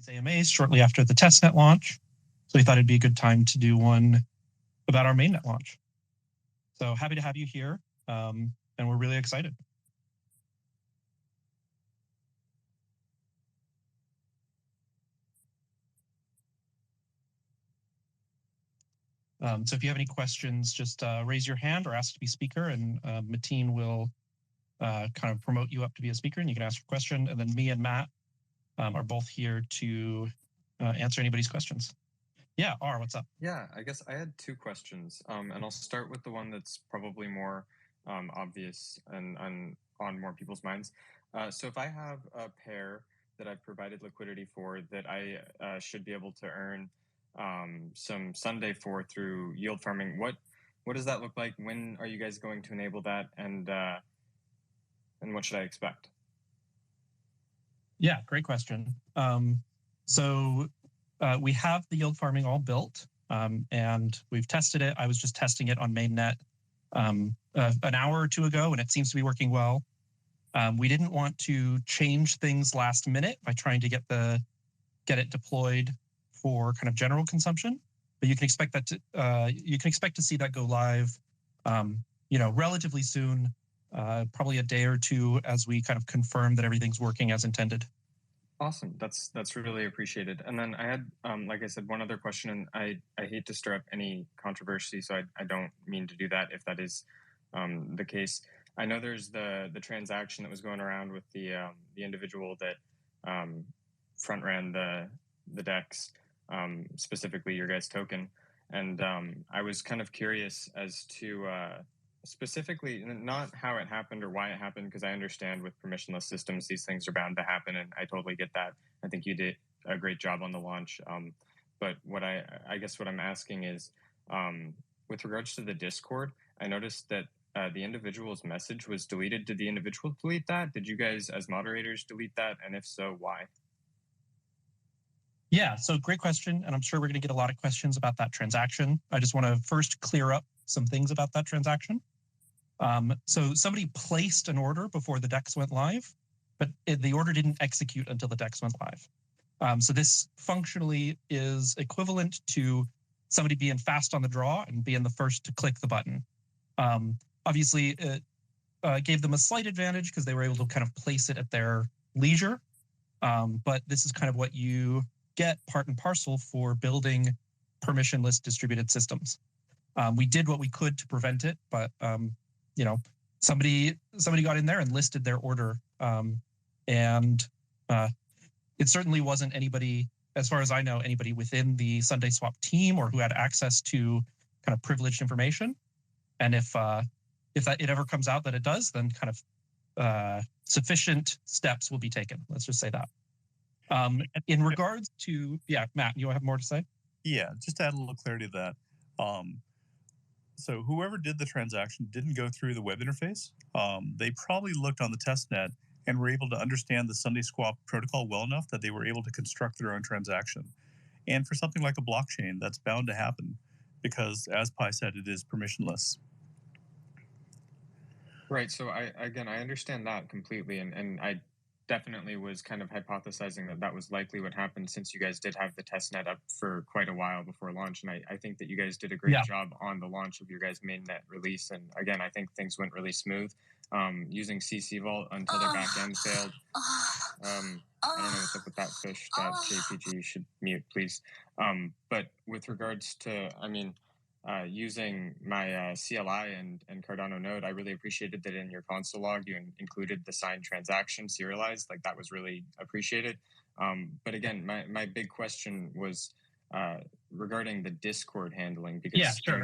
these AMAs shortly after the testnet launch. So we thought it'd be a good time to do one about our mainnet launch. So happy to have you here, and we're really excited. So if you have any questions, just raise your hand or ask to be speaker, and Mateen will kind of promote you up to be a speaker, and you can ask your question. And then me and Matt are both here to answer anybody's questions. Yeah, R, what's up? Yeah, I guess I had two questions, and I'll start with the one that's probably more obvious and on more people's minds. So if I have a pair that I've provided liquidity for that I should be able to earn some Sundae for through yield farming, what does that look like? When are you guys going to enable that, and what should I expect? Yeah, great question. So we have the yield farming all built, and we've tested it. I was just testing it on Mainnet an hour or two ago, and it seems to be working well. We didn't want to change things last minute by trying to get it deployed for kind of general consumption, but you can expect that to see that go live, relatively soon, probably a day or two, as we kind of confirm that everything's working as intended. Awesome. That's really appreciated. And then I had, like I said, one other question, and I hate to stir up any controversy, so I don't mean to do that if that is the case. I know there's the transaction that was going around with the individual that front ran the DEX, specifically your guys' token, and I was kind of curious as to specifically not how it happened or why it happened, because I understand with permissionless systems these things are bound to happen, and I totally get that. I think you did a great job on the launch, but what I guess what I'm asking is, with regards to the Discord, I noticed that the individual's message was deleted. Did the individual delete that? Did you guys as moderators delete that, and if so, why? Yeah, so great question, and I'm sure we're going to get a lot of questions about that transaction. I just want to first clear up some things about that transaction. So somebody placed an order before the DEX went live, but the order didn't execute until the DEX went live. So this functionally is equivalent to somebody being fast on the draw and being the first to click the button. Obviously, it gave them a slight advantage because they were able to kind of place it at their leisure. But this is kind of what you get part and parcel for building permissionless distributed systems. We did what we could to prevent it, but somebody got in there and listed their order, and it certainly wasn't anybody, as far as I know, anybody within the Sundae Swap team or who had access to kind of privileged information. And if it ever comes out that it does, then kind of sufficient steps will be taken. Let's just say that. In regards to, yeah, Matt, you have more to say? Yeah, just to add a little clarity to that. So whoever did the transaction didn't go through the web interface. They probably looked on the testnet and were able to understand the Sundae Swap protocol well enough that they were able to construct their own transaction. And for something like a blockchain, that's bound to happen because, as Pi said, it is permissionless. Right. So I understand that completely, and I definitely was kind of hypothesizing that was likely what happened, since you guys did have the testnet up for quite a while before launch, and I think that you guys did a great job on the launch of your guys' mainnet release. And again, I think things went really smooth, using CC Vault until their back end failed. I don't know what's up with that fish. That JPG should mute, please. But with regards to, using my CLI and Cardano node, I really appreciated that in your console log you included the signed transaction serialized. Like, that was really appreciated. But again, my big question was regarding the Discord handling. Because yeah, sure.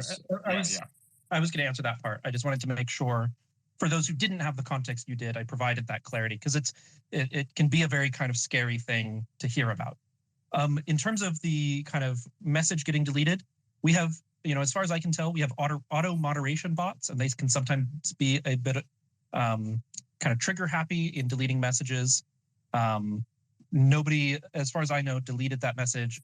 I was going to answer that part. I just wanted to make sure, for those who didn't have the context you did, I provided that clarity, because it can be a very kind of scary thing to hear about. In terms of the kind of message getting deleted, we have, as far as I can tell, we have auto moderation bots, and they can sometimes be a bit kind of trigger happy in deleting messages. Nobody, as far as I know, deleted that message.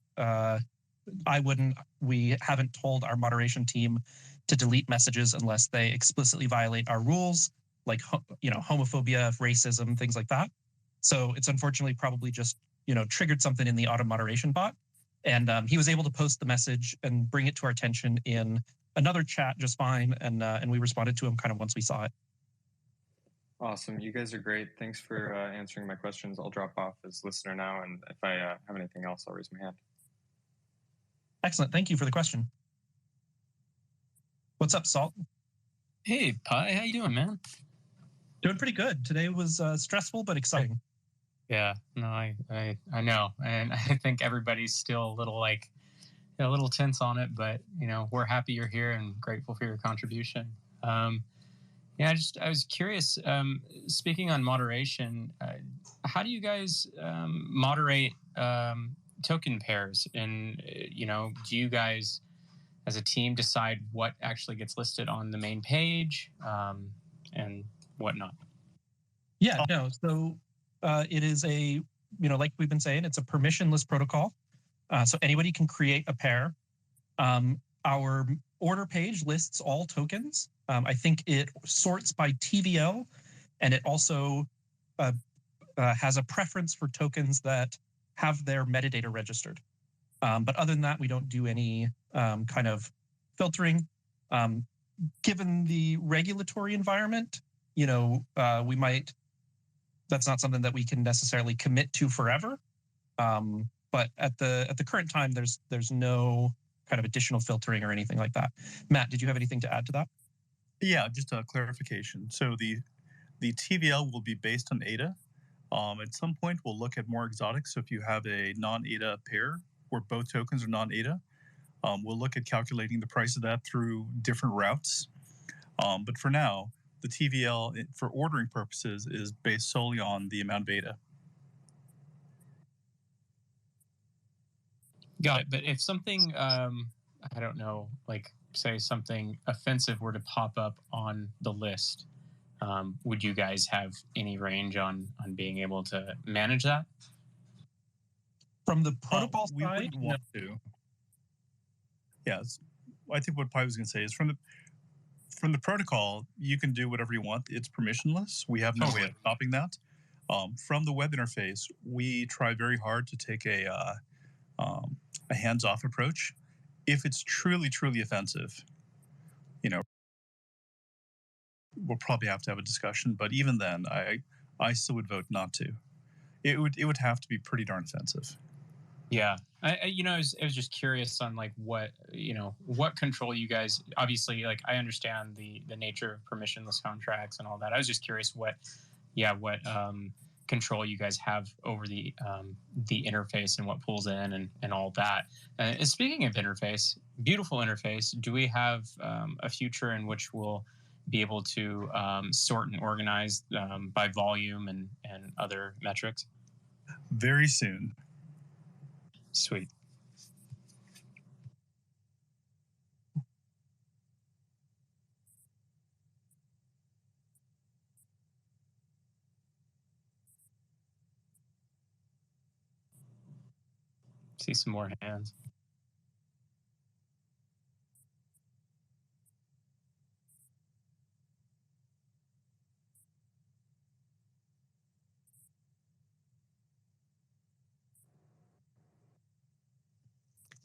We haven't told our moderation team to delete messages unless they explicitly violate our rules, like homophobia, racism, things like that. So it's unfortunately probably just triggered something in the auto moderation bot. And he was able to post the message and bring it to our attention in another chat just fine. And we responded to him kind of once we saw it. Awesome. You guys are great. Thanks for answering my questions. I'll drop off as listener now. And if I have anything else, I'll raise my hand. Excellent. Thank you for the question. What's up, Salt? Hey, Pi. How you doing, man? Doing pretty good. Today was stressful but exciting. Yeah, no, I know, and I think everybody's still a little a little tense on it, but we're happy you're here and grateful for your contribution. Yeah, I was curious. Speaking on moderation, how do you guys moderate token pairs? And do you guys, as a team, decide what actually gets listed on the main page and whatnot? Yeah, no. So it is like we've been saying, it's a permissionless protocol. So anybody can create a pair. Our order page lists all tokens. I think it sorts by TVL, and it also has a preference for tokens that have their metadata registered. But other than that, we don't do any kind of filtering. Given the regulatory environment, we might. That's not something that we can necessarily commit to forever. But at the current time, there's no kind of additional filtering or anything like that. Matt, did you have anything to add to that? Yeah, just a clarification. So the TVL will be based on ADA. At some point, we'll look at more exotics. So if you have a non-ADA pair where both tokens are non-ADA, we'll look at calculating the price of that through different routes. But for now, the TVL for ordering purposes is based solely on the amount of ADA. Got it. But if something, I don't know, like say something offensive were to pop up on the list, would you guys have any range on being able to manage that? From the protocol we side, wouldn't want to. Yes, I think what Pi was going to say is from the protocol, you can do whatever you want. It's permissionless. We have no way of stopping that. From the web interface, we try very hard to take a hands-off approach. If it's truly, truly offensive, we'll probably have to have a discussion. But even then, I still would vote not to. It would have to be pretty darn offensive. Yeah, I was just curious on what control you guys. Obviously, I understand the nature of permissionless contracts and all that. I was just curious what control you guys have over the interface and what pulls in and all that. And speaking of interface, beautiful interface. Do we have a future in which we'll be able to sort and organize by volume and other metrics? Very soon. Sweet. See some more hands.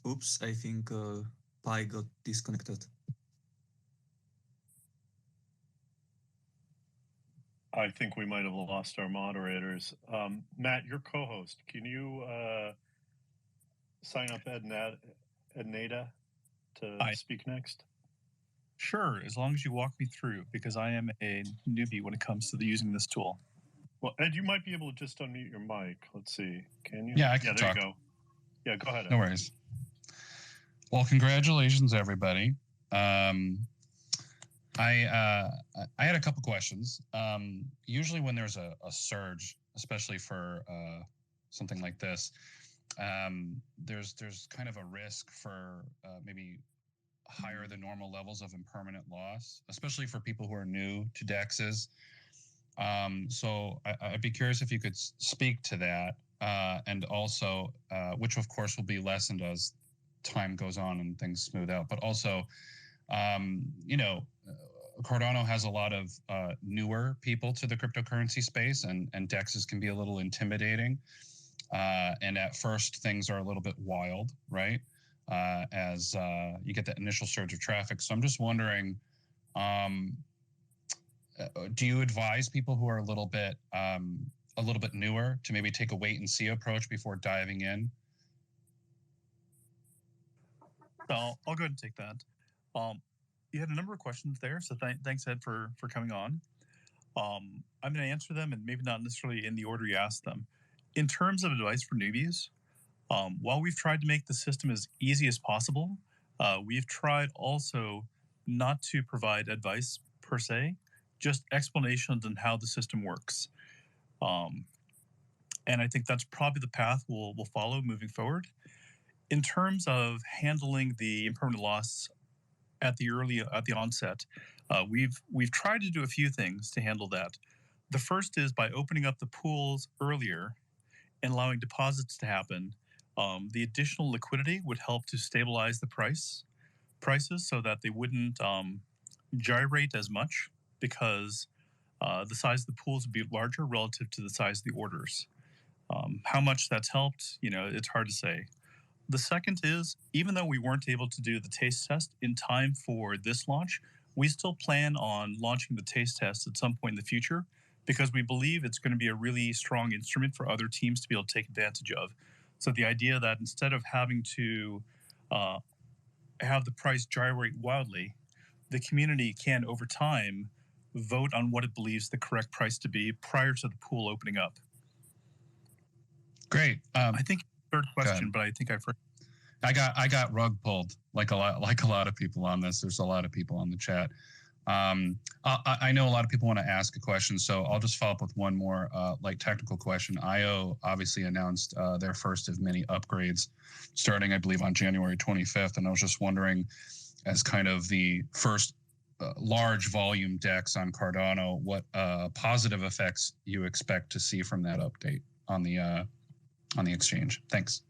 Oops, I think Pi got disconnected. I think we might have lost our moderators. Matt, your co-host, can you sign up Edneda to speak next? Sure, as long as you walk me through, because I am a newbie when it comes to using this tool. Well, Ed, you might be able to just unmute your mic. Let's see. Can you? Yeah, I can there talk. You go. Yeah, go ahead. No worries. Well, congratulations, everybody. I had a couple questions. Usually when there's a surge, especially for something like this, there's kind of a risk for maybe higher than normal levels of impermanent loss, especially for people who are new to DEXs. So I'd be curious if you could speak to that, and also, which of course will be lessened as time goes on and things smooth out. But also, Cardano has a lot of newer people to the cryptocurrency space, and DEXs can be a little intimidating. And at first, things are a little bit wild, right? As you get that initial surge of traffic. So I'm just wondering, do you advise people who are a little bit newer to maybe take a wait and see approach before diving in? So I'll go ahead and take that. You had a number of questions there, so thanks, Ed, for coming on. I'm going to answer them, and maybe not necessarily in the order you asked them. In terms of advice for newbies, while we've tried to make the system as easy as possible, we've tried also not to provide advice per se, just explanations on how the system works. And I think that's probably the path we'll follow moving forward. In terms of handling the impermanent loss at the onset, we've tried to do a few things to handle that. The first is by opening up the pools earlier and allowing deposits to happen. The additional liquidity would help to stabilize the prices so that they wouldn't gyrate as much, because the size of the pools would be larger relative to the size of the orders. How much that's helped, it's hard to say. The second is, even though we weren't able to do the taste test in time for this launch, we still plan on launching the taste test at some point in the future, because we believe it's going to be a really strong instrument for other teams to be able to take advantage of. So the idea that instead of having to have the price gyrate wildly, the community can, over time, vote on what it believes the correct price to be prior to the pool opening up. Great. I think third question, but I think I got rug pulled like a lot of people on this. There's a lot of people on the chat. I know a lot of people want to ask a question, so I'll just follow up with one more technical question. IO obviously announced their first of many upgrades starting, I believe, on January 25th, and I was just wondering, as kind of the first large volume DEX on Cardano, what positive effects you expect to see from that update on the exchange. Thanks.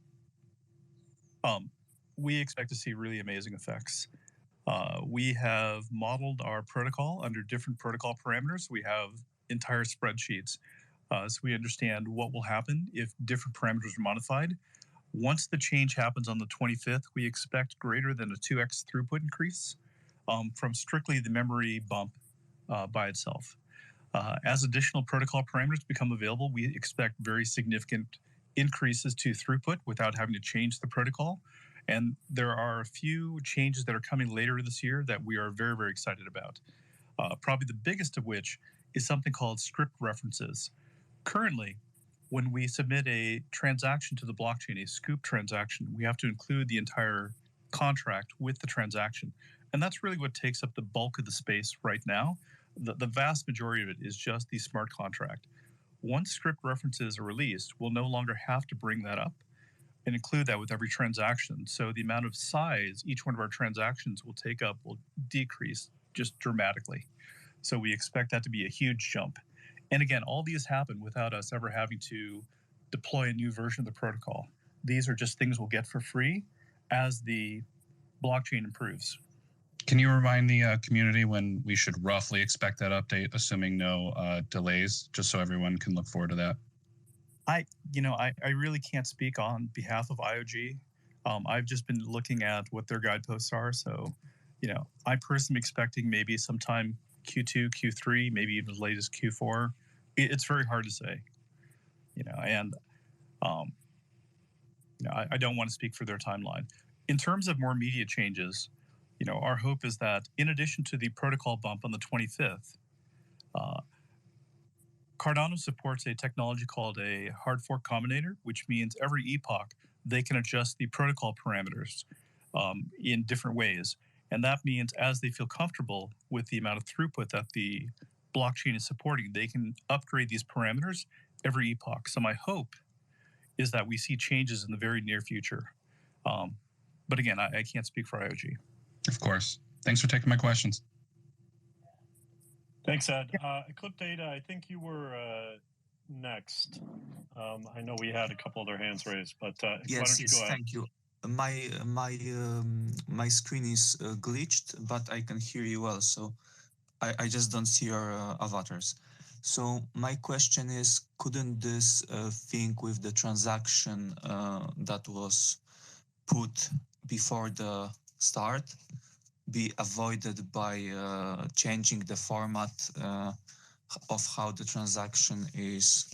We expect to see really amazing effects. We have modeled our protocol under different protocol parameters. We have entire spreadsheets, so we understand what will happen if different parameters are modified. Once the change happens on the 25th, we expect greater than a 2x throughput increase from strictly the memory bump by itself. As additional protocol parameters become available, we expect very significant increases to throughput without having to change the protocol. And there are a few changes that are coming later this year that we are very, very excited about. Probably the biggest of which is something called script references. Currently, when we submit a transaction to the blockchain, a scoop transaction, we have to include the entire contract with the transaction. And that's really what takes up the bulk of the space right now. The vast majority of it is just the smart contract. Once script references are released, we'll no longer have to bring that up and include that with every transaction. So the amount of size each one of our transactions will take up will decrease just dramatically. So we expect that to be a huge jump. And again, all these happen without us ever having to deploy a new version of the protocol. These are just things we'll get for free as the blockchain improves. Can you remind the community when we should roughly expect that update, assuming no delays, just so everyone can look forward to that? I really can't speak on behalf of IOG. I've just been looking at what their guideposts are. So, I personally am expecting maybe sometime Q2, Q3, maybe even as late as Q4. It's very hard to say, and I don't want to speak for their timeline. In terms of more immediate changes, our hope is that in addition to the protocol bump on the 25th, Cardano supports a technology called a hard fork combinator, which means every epoch they can adjust the protocol parameters in different ways. And that means as they feel comfortable with the amount of throughput that the blockchain is supporting, they can upgrade these parameters every epoch. So my hope is that we see changes in the very near future. But again, I can't speak for IOG. Of course. Thanks for taking my questions. Thanks, Ed. Eclipse Data, I think you were next. I know we had a couple other hands raised, but why don't you go ahead? Thank you. My screen is glitched, but I can hear you well, so I just don't see your avatars. So my question is, couldn't this thing with the transaction that was put before the start be avoided by changing the format of how the transaction is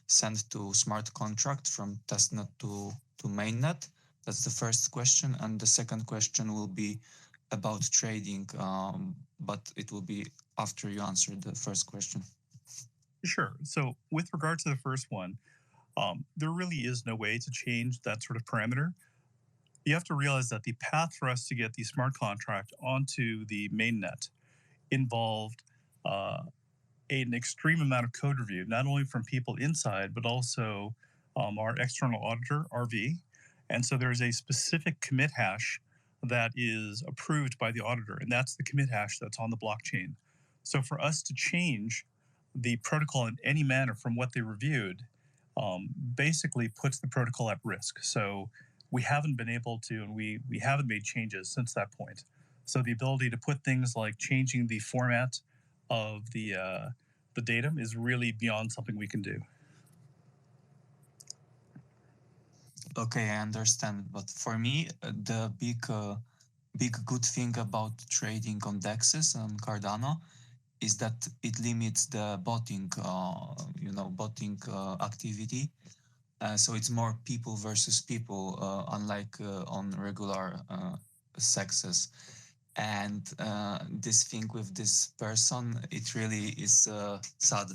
sent to smart contract from testnet to mainnet? That's the first question, and the second question will be about trading, but it will be after you answer the first question. Sure. So with regard to the first one, there really is no way to change that sort of parameter. You have to realize that the path for us to get the smart contract onto the mainnet involved an extreme amount of code review, not only from people inside, but also our external auditor, RV. And so there's a specific commit hash that is approved by the auditor, and that's the commit hash that's on the blockchain. So for us to change the protocol in any manner from what they reviewed basically puts the protocol at risk. So we haven't been able to, and we haven't made changes since that point. So the ability to put things like changing the format of the datum is really beyond something we can do. Okay, I understand. But for me, the big good thing about trading on DEXs and Cardano is that it limits the botting, botting activity. So it's more people versus people, unlike on regular sexes. And this thing with this person, it really is sad.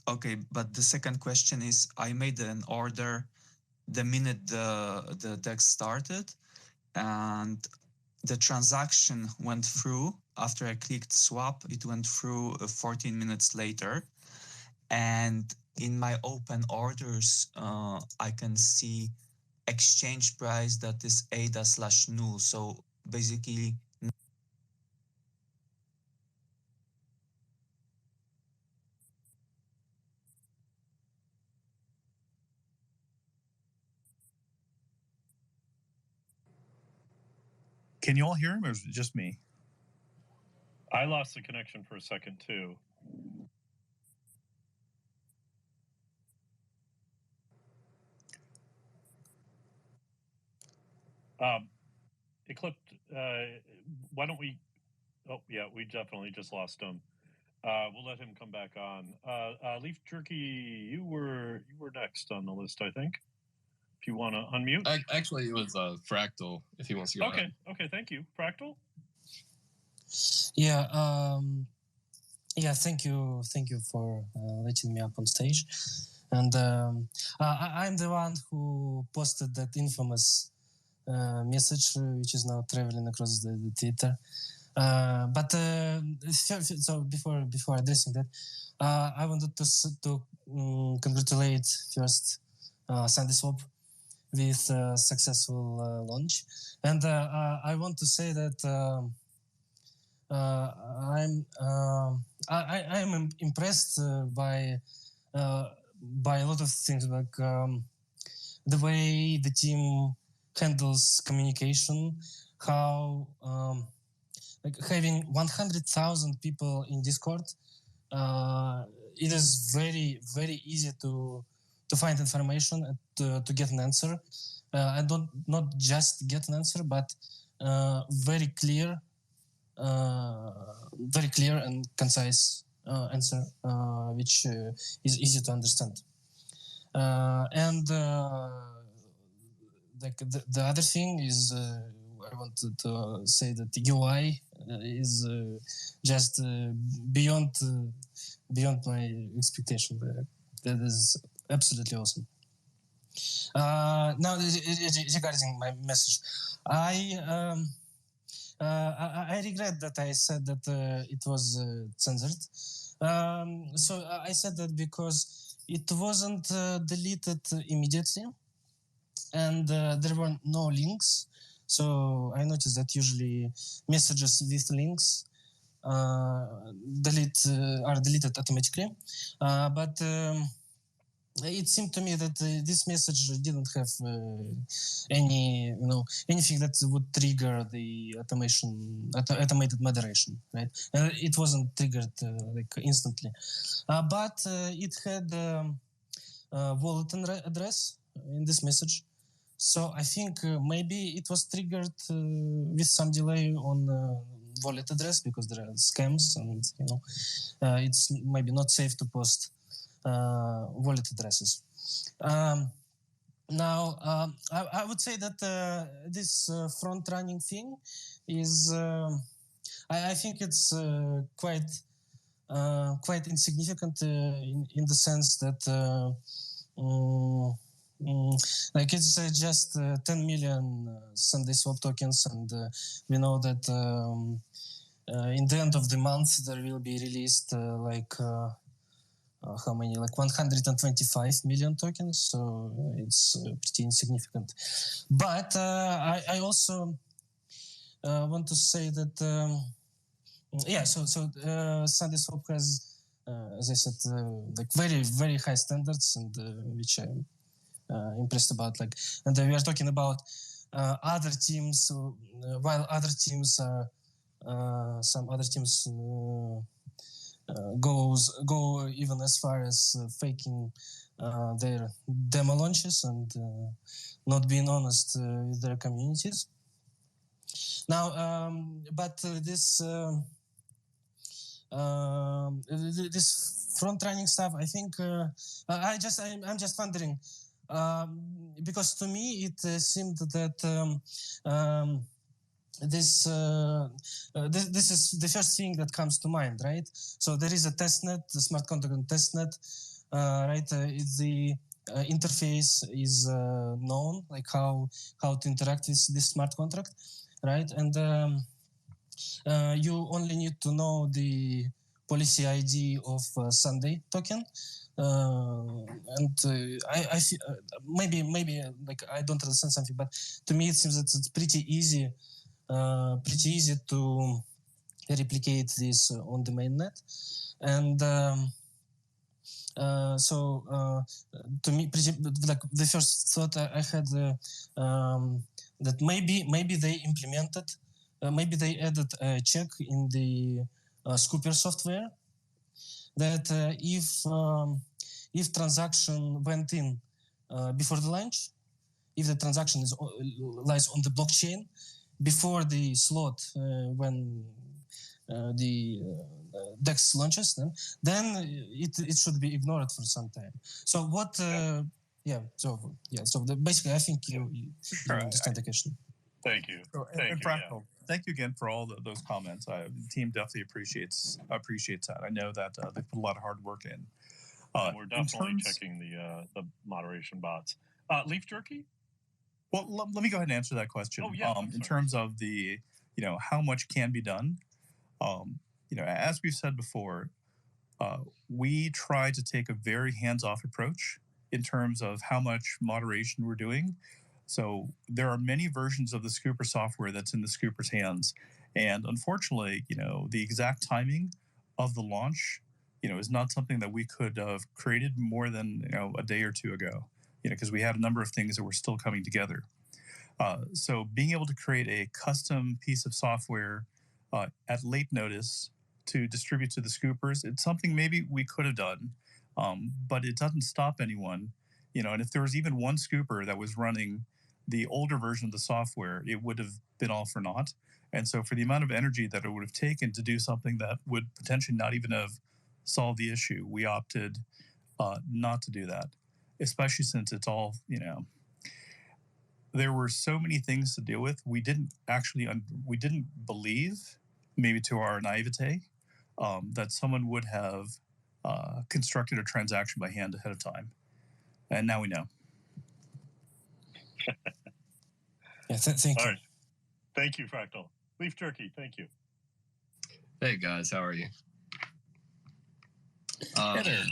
Okay, but the second question is, I made an order the minute the DEX started, and the transaction went through after I clicked swap. It went through 14 minutes later, and in my open orders, I can see exchange price that is ADA/null. So basically, Can you all hear him, or is it just me? I lost the connection for a second too. It clipped. Why don't we? Oh yeah, we definitely just lost him. We'll let him come back on. Leaf Jerky, you were next on the list, I think. If you want to unmute. Actually, it was Fractal. If he wants to go. Okay. Okay. Thank you, Fractal. Yeah. Yeah. Thank you for letting me up on stage. And I'm the one who posted that infamous message, which is now traveling across the Twitter. So before addressing that, I wanted to congratulate first SundaeSwap with successful launch, and I want to say that I'm impressed by a lot of things, like the way the team handles communication, how like having 100,000 people in Discord, it is very, very easy to find information and to get an answer. And not just get an answer, but very clear and concise answer, which is easy to understand. The other thing is, I wanted to say that the UI is just beyond my expectation. That is absolutely awesome. Now, regarding my message, I regret that I said that it was censored. So I said that because it wasn't deleted immediately, and there were no links. So I noticed that usually messages with links are deleted automatically. But it seemed to me that this message didn't have any, anything that would trigger the automated moderation, right? It wasn't triggered like instantly, but it had wallet address in this message. So I think maybe it was triggered with some delay on wallet address because there are scams, and it's maybe not safe to post wallet addresses. Now, I would say that this front-running thing is, I think it's quite insignificant in the sense that like it's just 10 million Sundae swap tokens, and we know that in the end of the month there will be released how many, like 125 million tokens, so it's pretty insignificant. But I also want to say that Sundae swap has as I said like very, very high standards, and which I'm impressed about. Like, and we are talking about other teams, while other teams some other teams go even as far as faking their demo launches and not being honest with their communities. Now, but this front running stuff, I think I'm just wondering, because to me it seemed that this is the first thing that comes to mind, right? So there is a testnet, the smart contract on testnet, right? The interface is known, like how to interact with this smart contract, right? And you only need to know the policy ID of Sundae token. And I feel, maybe like I don't understand something, but to me it seems that it's pretty easy to replicate this on the mainnet. And to me, like the first thought I had that maybe they implemented, maybe they added a check in the Scooper software that if transaction went in before the launch, if the transaction lies on the blockchain before the slot when the DEX launches, then it should be ignored for some time. So what? So basically, I think you understand the question. Thank you. And Fractal, thank you again for all those comments. The team definitely appreciates that. I know that they put a lot of hard work in. We're definitely checking the moderation bots. Leaf Jerky? Well, let me go ahead and answer that question. Oh, yeah. In terms of the, how much can be done, as we've said before, we try to take a very hands-off approach in terms of how much moderation we're doing. So there are many versions of the Scooper software that's in the Scooper's hands. And unfortunately, the exact timing of the launch, is not something that we could have created more than, a day or two ago, because we had a number of things that were still coming together. So being able to create a custom piece of software at late notice to distribute to the Scoopers, it's something maybe we could have done, but it doesn't stop anyone. And if there was even one Scooper that was running the older version of the software, it would have been all for naught. And so for the amount of energy that it would have taken to do something that would potentially not even have solved the issue, we opted not to do that, especially since it's all, there were so many things to deal with. We didn't believe, maybe to our naivete, that someone would have constructed a transaction by hand ahead of time. And now we know. Thank you. All right. Thank you, Fractal. Leaf Jerky, thank you. Hey, guys. How are you? Hey there.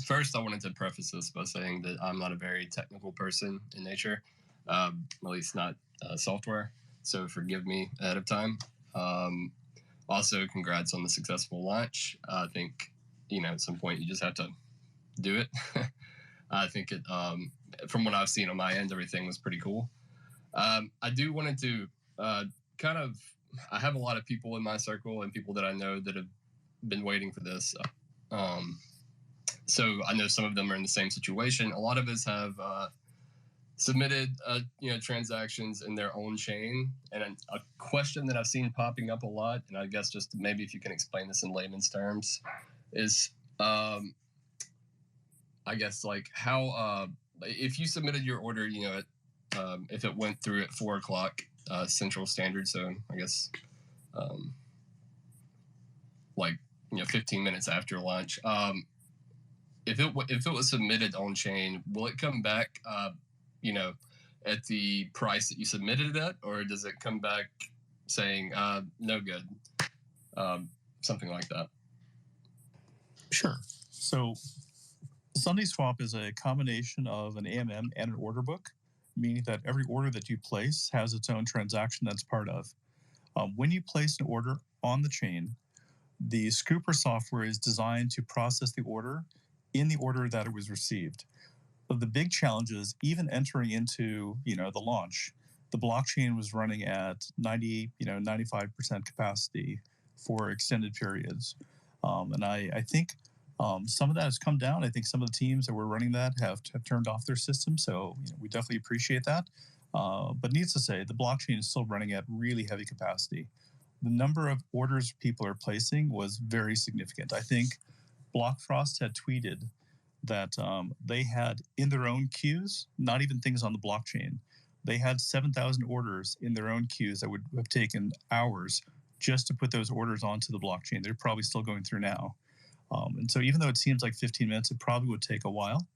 First, I wanted to preface this by saying that I'm not a very technical person in nature, at least not software. So forgive me ahead of time. Also, congrats on the successful launch. I think, at some point you just have to do it. I think it, from what I've seen on my end, everything was pretty cool. I do wanted to kind of, I have a lot of people in my circle and people that I know that have been waiting for this. So I know some of them are in the same situation. A lot of us have submitted, transactions in their own chain. And a question that I've seen popping up a lot, and I guess just maybe if you can explain this in layman's terms, is I guess like how if you submitted your order, if it went through at 4 o'clock Central Standard Zone, I guess 15 minutes after lunch. If it was submitted on chain, will it come back, at the price that you submitted it at, or does it come back saying no good, something like that? Sure. So Sundae Swap is a combination of an AMM and an order book, meaning that every order that you place has its own transaction that's part of. When you place an order on the chain, the Scooper software is designed to process the order in the order that it was received. But the big challenge is even entering into, the launch, the blockchain was running at 95% capacity for extended periods. And I think some of that has come down. I think some of the teams that were running that have turned off their system. So we definitely appreciate that. But needless to say, the blockchain is still running at really heavy capacity. The number of orders people are placing was very significant. I think Blockfrost had tweeted that they had in their own queues, not even things on the blockchain, they had 7,000 orders in their own queues that would have taken hours just to put those orders onto the blockchain. They're probably still going through now. And so even though it seems like 15 minutes, it probably would take a while.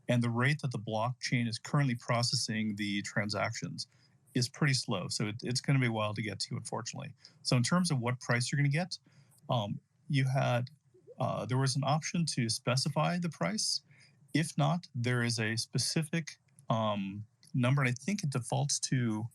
And the rate that the blockchain is currently processing the transactions is pretty slow. So it's going to be a while to get to, unfortunately. So in terms of what price you're going to get, you had, there was an option to specify the price. If not, there is a specific number, and I think it defaults to,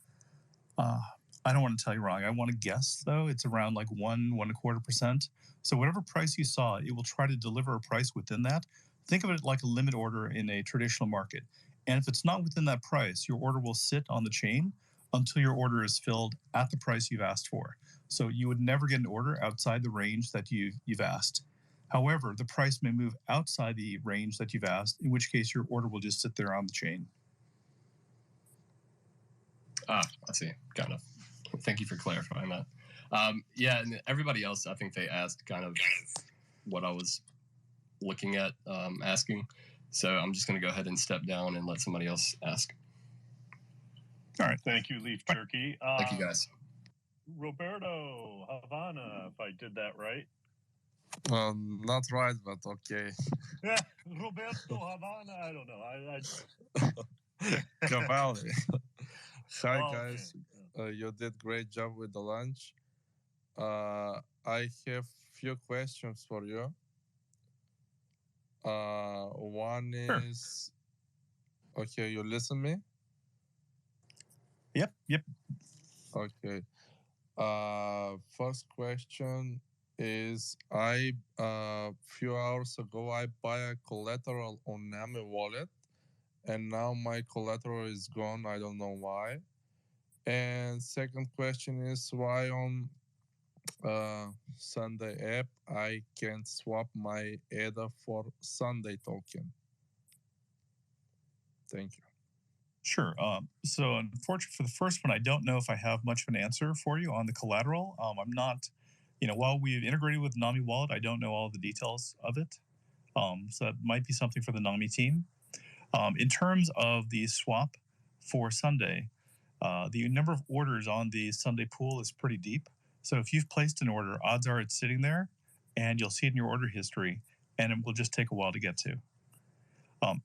I don't want to tell you wrong. I want to guess, though. It's around like 1.25%. So whatever price you saw, it will try to deliver a price within that. Think of it like a limit order in a traditional market. And if it's not within that price, your order will sit on the chain until your order is filled at the price you've asked for. So you would never get an order outside the range that you've asked. However, the price may move outside the range that you've asked, in which case your order will just sit there on the chain. I see. Kind of. Thank you for clarifying that. Yeah, and everybody else, I think they asked kind of what I was looking at asking. So I'm just going to go ahead and step down and let somebody else ask. All right. Thank you, Leaf Turkey. Thank you, guys. Roberto Havana, if I did that right. Not right, but okay. Roberto Havana, I don't know. Cavalli. Hi, guys. You did great job with the lunch. I have few questions for you. One is, okay, you listen me? Yep. Okay. First question is, few hours ago, I buy a collateral on Nami wallet, and now my collateral is gone. I don't know why. And second question is, why on Sundae app I can swap my ADA for Sundae token? Thank you. Sure. So unfortunately for the first one, I don't know if I have much of an answer for you on the collateral. I'm not, while we've integrated with Nami Wallet, I don't know all the details of it. So that might be something for the Nami team. In terms of the swap for Sundae, the number of orders on the Sundae pool is pretty deep. So if you've placed an order, odds are it's sitting there, and you'll see it in your order history, and it will just take a while to get to.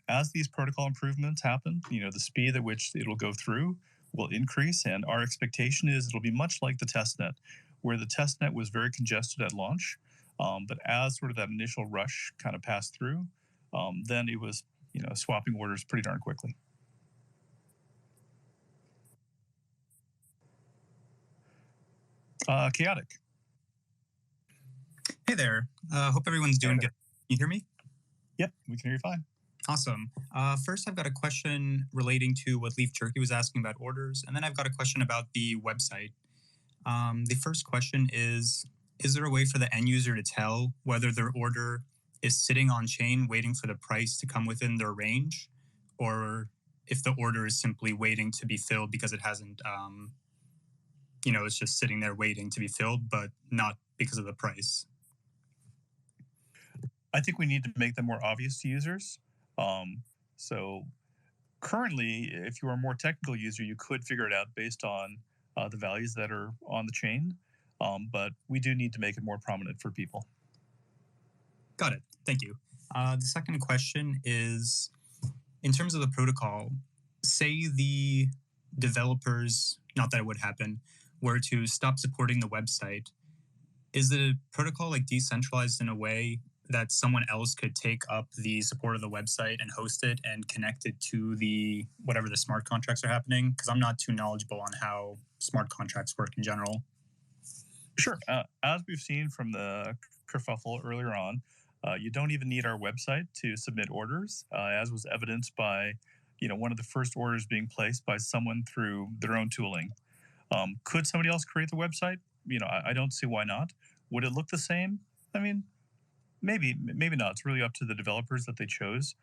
As these protocol improvements happen, the speed at which it'll go through will increase, and our expectation is it'll be much like the testnet, where the testnet was very congested at launch, but as sort of that initial rush kind of passed through, then it was swapping orders pretty darn quickly. Chaotic. Hey there. Hope everyone's doing good. Can you hear me? Yep, we can hear you fine. Awesome. First, I've got a question relating to what Leaf Jerky was asking about orders, and then I've got a question about the website. The first question is there a way for the end user to tell whether their order is sitting on chain waiting for the price to come within their range, or if the order is simply waiting to be filled because it hasn't, it's just sitting there waiting to be filled, but not because of the price? I think we need to make them more obvious to users. So currently, if you are a more technical user, you could figure it out based on the values that are on the chain. But we do need to make it more prominent for people. Got it. Thank you. The second question is, in terms of the protocol, say the developers, not that it would happen, were to stop supporting the website, is the protocol like decentralized in a way that someone else could take up the support of the website and host it and connect it to the whatever the smart contracts are happening? Because I'm not too knowledgeable on how smart contracts work in general. Sure. As we've seen from the kerfuffle earlier on, you don't even need our website to submit orders, as was evidenced by, one of the first orders being placed by someone through their own tooling. Could somebody else create the website? I don't see why not. Would it look the same? I mean, maybe not. It's really up to the developers that they chose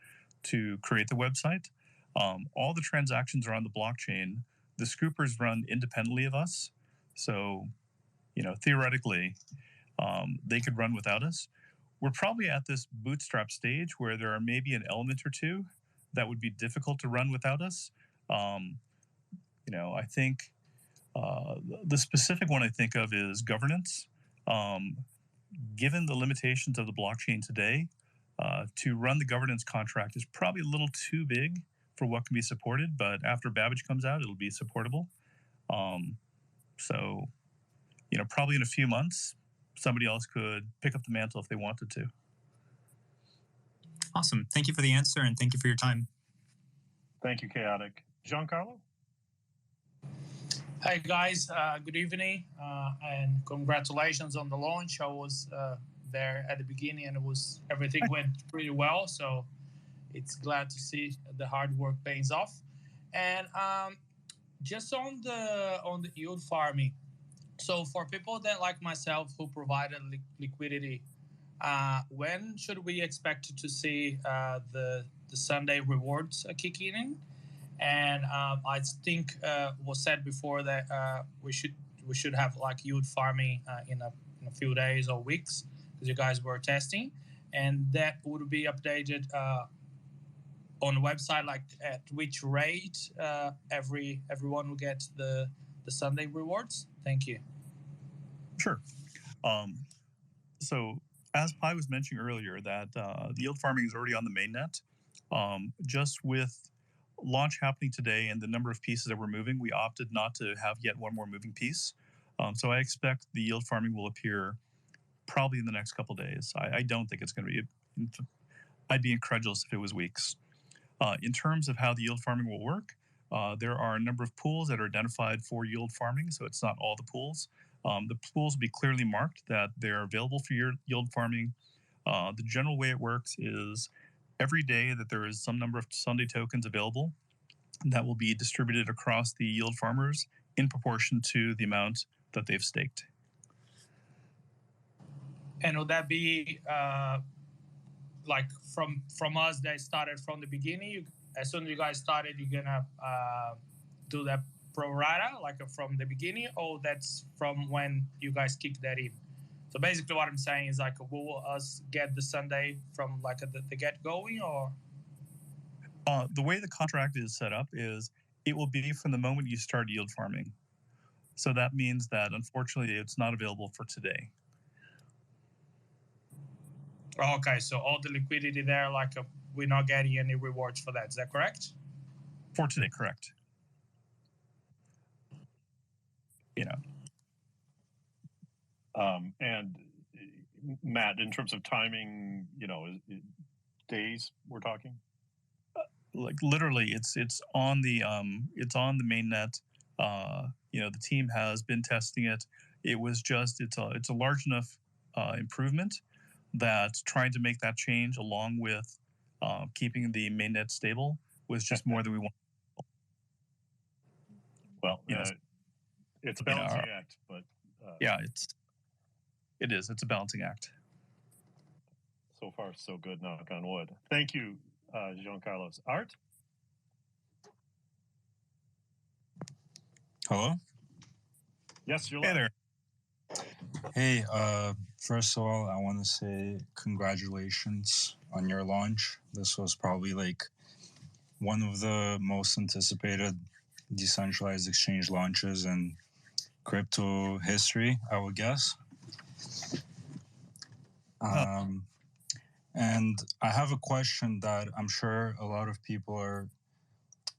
to create the website. All the transactions are on the blockchain. The scoopers run independently of us. So, theoretically, they could run without us. We're probably at this bootstrap stage where there are maybe an element or two that would be difficult to run without us. I think the specific one I think of is governance. Given the limitations of the blockchain today, to run the governance contract is probably a little too big for what can be supported, but after Babbage comes out, it'll be supportable. So, probably in a few months, somebody else could pick up the mantle if they wanted to. Awesome. Thank you for the answer, and thank you for your time. Thank you, Chaotic. Giancarlo? Hi, guys. Good evening, and congratulations on the launch. I was there at the beginning, and everything went pretty well. So it's glad to see the hard work pays off. And just on the yield farming. So for people that like myself who provided liquidity, when should we expect to see the Sundae rewards kicking in? And I think was said before that we should have like yield farming in a few days or weeks, because you guys were testing, and that would be updated on the website, like at which rate everyone will get the Sundae rewards. Thank you. Sure. So as Pi was mentioning earlier, that the yield farming is already on the mainnet. Just with launch happening today and the number of pieces that we're moving, we opted not to have yet one more moving piece. So I expect the yield farming will appear probably in the next couple of days. I don't think it's going to be, I'd be incredulous if it was weeks. In terms of how the yield farming will work, there are a number of pools that are identified for yield farming, so it's not all the pools. The pools will be clearly marked that they're available for your yield farming. The general way it works is every day that there is some number of Sundae tokens available, that will be distributed across the yield farmers in proportion to the amount that they've staked. And will that be like from us that started from the beginning? As soon as you guys started, you're gonna do that pro rata, like from the beginning, or that's from when you guys kick that in? So basically what I'm saying is like, will us get the Sundae from like the get going, or? The way the contract is set up is it will be from the moment you start yield farming. So that means that unfortunately it's not available for today. Okay, so all the liquidity there, like we're not getting any rewards for that. Is that correct? For today, correct. And Matt, in terms of timing, days we're talking? Like literally, it's on the mainnet. The team has been testing it. It was just it's a large enough improvement that trying to make that change along with keeping the mainnet stable was just more than we want. Well, it's a balancing act, but yeah, it is. It's a balancing act. So far, so good. Knock on wood. Thank you, Jean Carlos. Art. Hello. Yes, you're live. There. Hey, first of all, I want to say congratulations on your launch. This was probably like one of the most anticipated decentralized exchange launches in crypto history, I would guess. And I have a question that I'm sure a lot of people are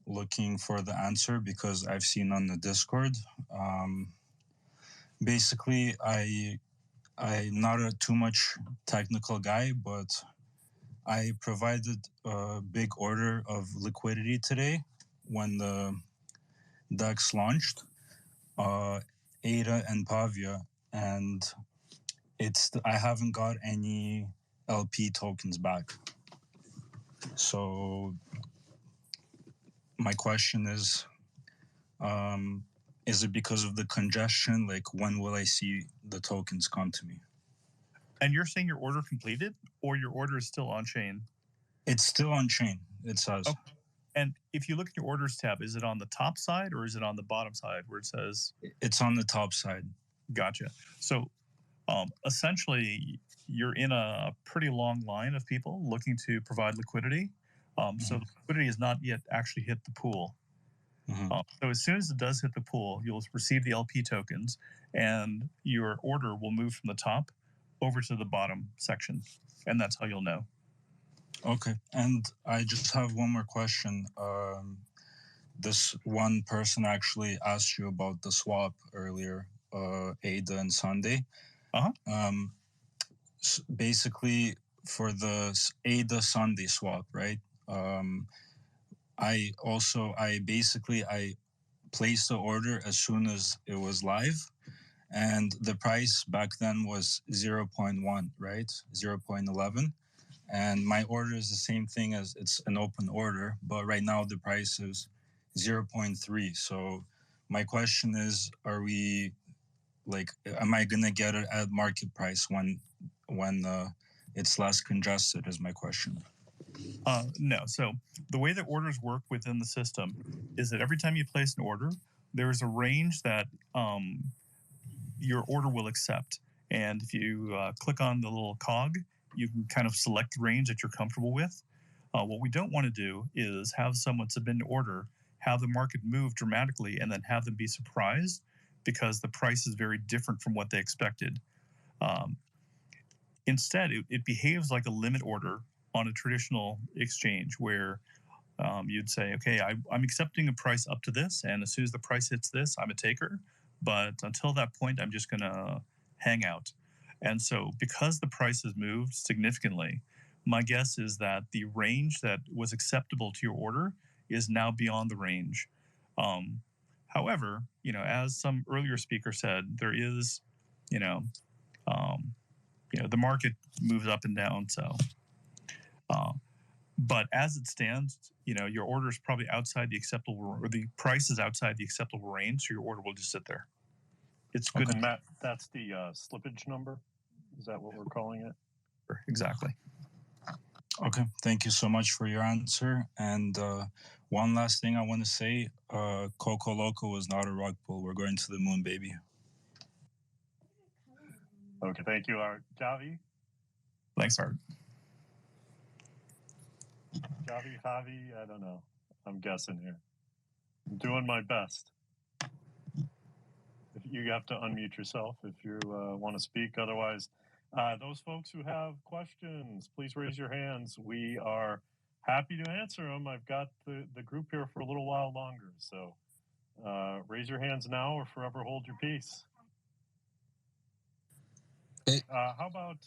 looking for the answer because I've seen on the Discord. Basically, I'm not a too much technical guy, but I provided a big order of liquidity today when the DEX launched, ADA and Pavia, and I haven't got any LP tokens back. So my question is it because of the congestion? Like, when will I see the tokens come to me? And you're saying your order completed, or your order is still on chain? It's still on chain, it says. Okay. And if you look at your orders tab, is it on the top side or is it on the bottom side where it says? It's on the top side. Gotcha. So essentially, you're in a pretty long line of people looking to provide liquidity. So the liquidity has not yet actually hit the pool. So as soon as it does hit the pool, you'll receive the LP tokens, and your order will move from the top over to the bottom section, and that's how you'll know. Okay, and I just have one more question. This one person actually asked you about the swap earlier, ADA and Sundae. Basically, for the ADA Sundae swap, right? I placed the order as soon as it was live, and the price back then was 0.1, right? 0.11. And my order is the same thing as it's an open order, but right now the price is 0.3. So my question is, am I gonna get it at market price when it's less congested, is my question. No. So the way that orders work within the system is that every time you place an order, there is a range that your order will accept. And if you click on the little cog, you can kind of select the range that you're comfortable with. What we don't want to do is have someone submit an order, have the market move dramatically, and then have them be surprised because the price is very different from what they expected. Instead, it behaves like a limit order on a traditional exchange where you'd say, okay, I'm accepting a price up to this, and as soon as the price hits this, I'm a taker. But until that point, I'm just going to hang out. And so because the price has moved significantly, my guess is that the range that was acceptable to your order is now beyond the range. However, as some earlier speaker said, there is, the market moves up and down. So, but as it stands, your order is probably outside the acceptable, or the price is outside the acceptable range. So your order will just sit there. It's good. And Matt, that's the slippage number. Is that what we're calling it? Exactly. Okay. Thank you so much for your answer. And one last thing I want to say, Coco Loco was not a rug pull. We're going to the moon, baby. Okay. Thank you, Art. Javi? Thanks, Art. Javi, I don't know. I'm guessing here. I'm doing my best. If you have to unmute yourself if you want to speak. Otherwise, those folks who have questions, please raise your hands. We are happy to answer them. I've got the group here for a little while longer. So raise your hands now or forever hold your peace. How about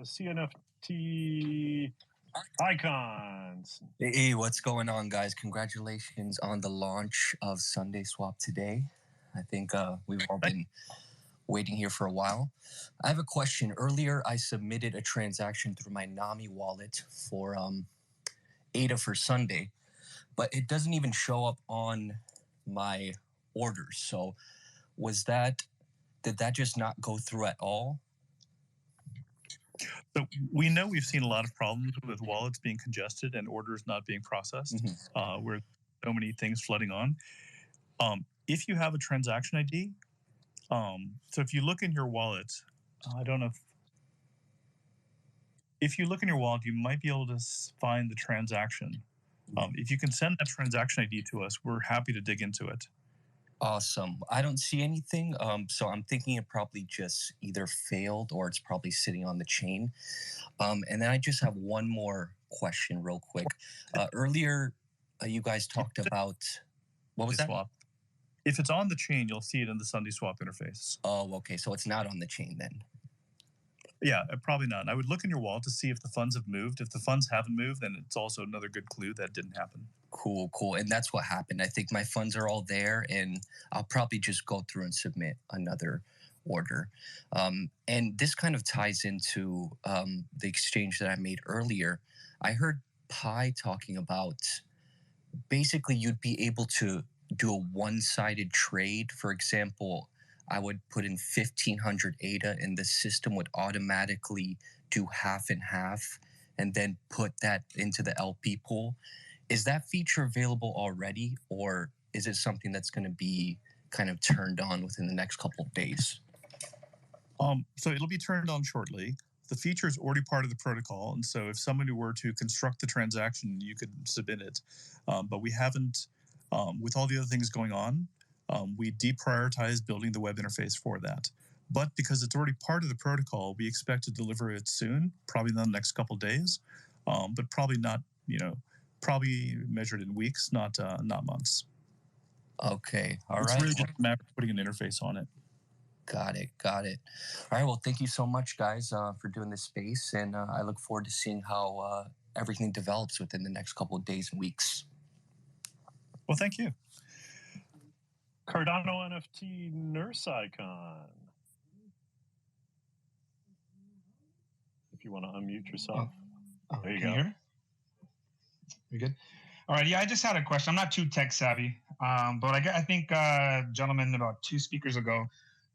CNFT icons? Hey, what's going on, guys? Congratulations on the launch of Sundae Swap today. I think we've all been waiting here for a while. I have a question. Earlier, I submitted a transaction through my Nami wallet for ADA for Sundae, but it doesn't even show up on my orders. So did that just not go through at all? So we know we've seen a lot of problems with wallets being congested and orders not being processed, where so many things flooding on. If you have a transaction ID, so if you look in your wallet, I don't know if you look in your wallet, you might be able to find the transaction. If you can send that transaction ID to us, we're happy to dig into it. Awesome. I don't see anything, so I'm thinking it probably just either failed or it's probably sitting on the chain. And then I just have one more question real quick. Earlier, you guys talked about, what was that? Swap. If it's on the chain, you'll see it in the Sundae swap interface. Oh, okay. So it's not on the chain then. Yeah, probably not. I would look in your wallet to see if the funds have moved. If the funds haven't moved, then it's also another good clue that didn't happen. Cool. And that's what happened. I think my funds are all there, and I'll probably just go through and submit another order. And this kind of ties into the exchange that I made earlier. I heard Pi talking about basically you'd be able to do a one-sided trade. For example, I would put in 1,500 ADA and the system would automatically do half and half and then put that into the LP pool. Is that feature available already, or is it something that's going to be kind of turned on within the next couple of days? So it'll be turned on shortly. The feature is already part of the protocol, and so if somebody were to construct the transaction, you could submit it. But we haven't, with all the other things going on, we deprioritized building the web interface for that. But because it's already part of the protocol, we expect to deliver it soon, probably in the next couple of days, but probably not, probably measured in weeks, not months. Okay, all it's right. really just a matter of putting an interface on it. Got it. All right, well, thank you so much, guys, for doing this space, and I look forward to seeing how everything develops within the next couple of days and weeks. Well, thank you. Cardano NFT Nurse Icon. If you want to unmute yourself. There you go. Can you hear me? You good? All right. Yeah, I just had a question. I'm not too tech savvy, but I think a gentleman about 2 speakers ago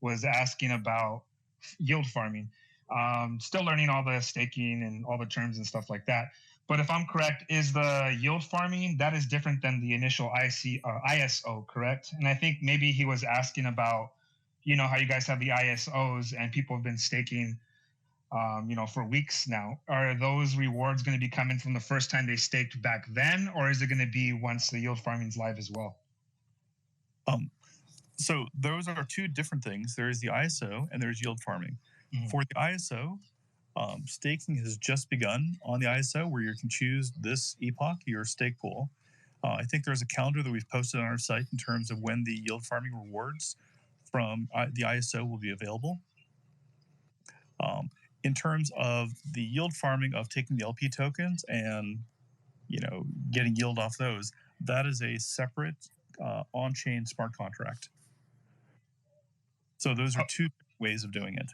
was asking about yield farming. Still learning all the staking and all the terms and stuff like that. But if I'm correct, is the yield farming, that is different than the initial ISO, correct? And I think maybe he was asking about, how you guys have the ISOs and people have been staking, for weeks now. Are those rewards going to be coming from the first time they staked back then, or is it going to be once the yield farming is live as well? So those are 2 different things. There is the ISO and there's yield farming. For the ISO, staking has just begun on the ISO, where you can choose this epoch, your stake pool. I think there's a calendar that we've posted on our site in terms of when the yield farming rewards from the ISO will be available. In terms of the yield farming of taking the LP tokens and getting yield off those, that is a separate on-chain smart contract. So those are 2 ways of doing it.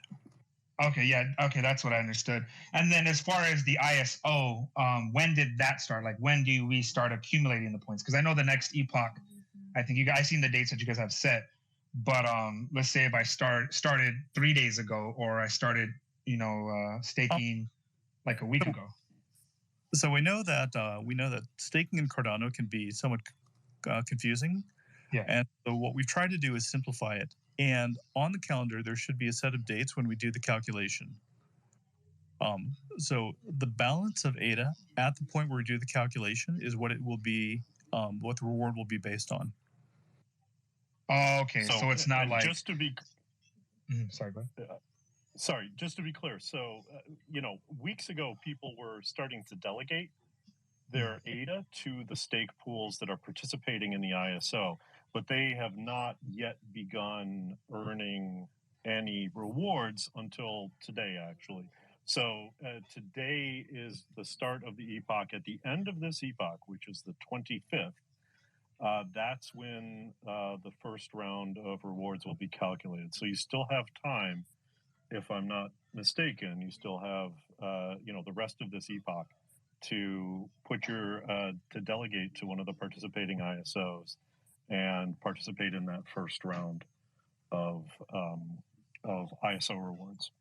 Okay, yeah, okay, that's what I understood. And then as far as the ISO, when did that start? Like, when do we start accumulating the points? Because I know the next epoch, I think I've seen the dates that you guys have set, but let's say if I started 3 days ago, or I started, staking like a week ago. So we know that staking in Cardano can be somewhat confusing. Yeah. And so what we've tried to do is simplify it. And on the calendar, there should be a set of dates when we do the calculation. So the balance of ADA at the point where we do the calculation is what it will be, what the reward will be based on. Oh, okay. So it's not like just to be. Sorry, go ahead. Sorry, just to be clear. So, weeks ago, people were starting to delegate their ADA to the stake pools that are participating in the ISO, but they have not yet begun earning any rewards until today, actually. So today is the start of the epoch. At the end of this epoch, which is the 25th, that's when the first round of rewards will be calculated. So you still have time, if I'm not mistaken, you still have the rest of this epoch to put your to delegate to one of the participating ISOs and participate in that first round of ISO rewards.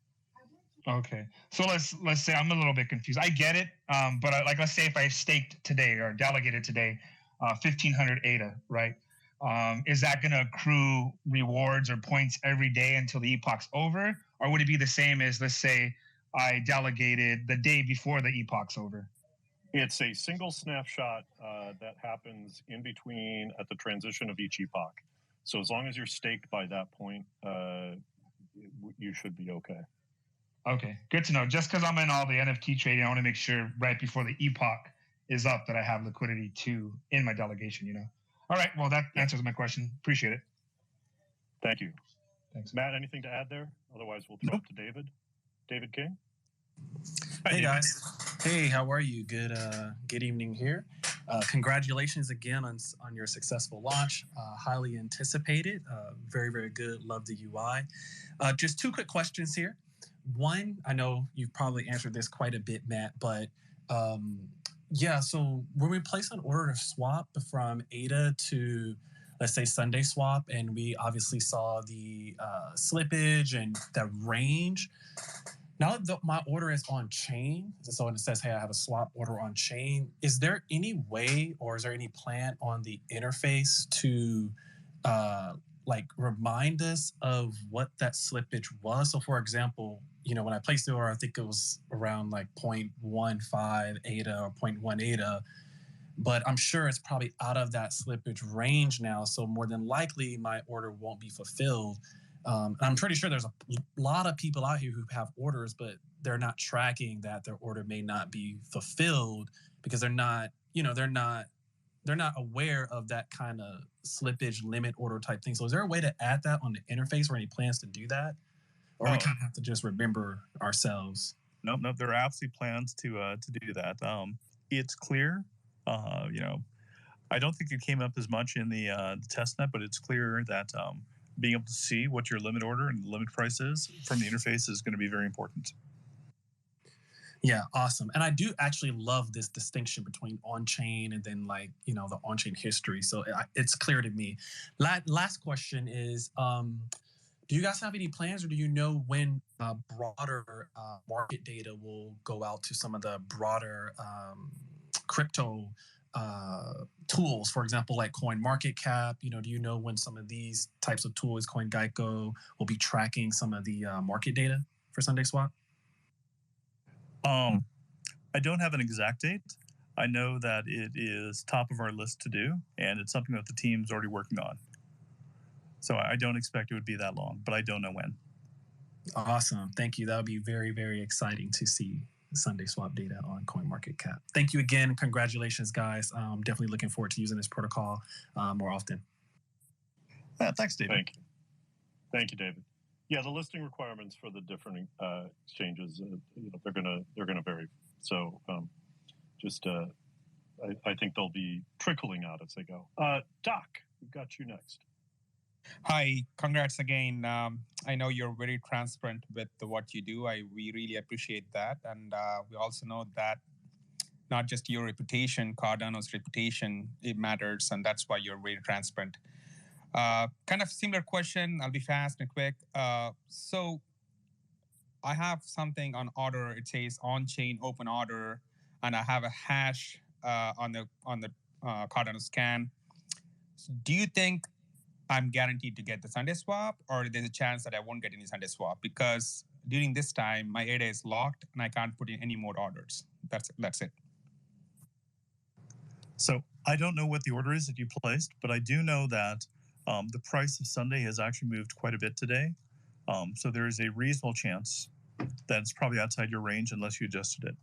Okay, so let's say I'm a little bit confused. I get it, but like let's say if I staked today or delegated today, 1,500 ADA, right? Is that going to accrue rewards or points every day until the epoch's over, or would it be the same as let's say I delegated the day before the epoch's over? It's a single snapshot that happens in between at the transition of each epoch. So as long as you're staked by that point, you should be okay. Okay, good to know. Just because I'm in all the NFT trading, I want to make sure right before the epoch is up that I have liquidity too in my delegation, you know? All right, well, that answers my question. Appreciate it. Thank you. Thanks. Matt, anything to add there? Otherwise, we'll throw it to David. David King? Hey guys. Hey, how are you? Good evening here. Congratulations again on your successful launch. Highly anticipated. Very, very good. Love the UI. Just two quick questions here. One, I know you've probably answered this quite a bit, Matt, but yeah, so when we placed an order to swap from ADA to, let's say, Sundae swap, and we obviously saw the slippage and the range. Now that my order is on chain, so when it says, hey, I have a swap order on chain, is there any way or is there any plan on the interface to remind us of what that slippage was? So for example, when I placed the order, I think it was around like 0.15 ADA or 0.1 ADA, but I'm sure it's probably out of that slippage range now. So more than likely my order won't be fulfilled. And I'm pretty sure there's a lot of people out here who have orders, but they're not tracking that their order may not be fulfilled because they're not aware of that kind of slippage limit order type thing. So is there a way to add that on the interface or any plans to do that? Or we kind of have to just remember ourselves? Nope. There are absolutely plans to do that. It's clear. I don't think it came up as much in the testnet, but it's clear that being able to see what your limit order and the limit price is from the interface is going to be very important. Yeah, awesome. And I do actually love this distinction between on-chain and then the on-chain history. So it's clear to me. Last question is, do you guys have any plans or do you know when broader market data will go out to some of the broader crypto tools, for example, like CoinMarketCap? Do you know when some of these types of tools, CoinGecko, will be tracking some of the market data for Sundae Swap? I don't have an exact date. I know that it is top of our list to do, and it's something that the team's already working on. So I don't expect it would be that long, but I don't know when. Awesome. Thank you. That would be very, very exciting to see Sundae Swap data on CoinMarketCap. Thank you again. Congratulations, guys. I'm definitely looking forward to using this protocol more often. Thanks, David. Thank you, David. Yeah, the listing requirements for the different exchanges, they're gonna vary. So I think they'll be trickling out as they go. Doc, we've got you next. Hi, congrats again. I know you're very transparent with what you do. We really appreciate that. And we also know that not just your reputation, Cardano's reputation, it matters. And that's why you're very transparent. Kind of similar question. I'll be fast and quick. So I have something on order. It says on-chain open order, and I have a hash on the Cardano scan. So do you think I'm guaranteed to get the Sundae swap, or there's a chance that I won't get any Sundae swap? Because during this time, my ADA is locked and I can't put in any more orders. That's it. So I don't know what the order is that you placed, but I do know that the price of Sundae has actually moved quite a bit today. So there is a reasonable chance that it's probably outside your range unless you adjusted it.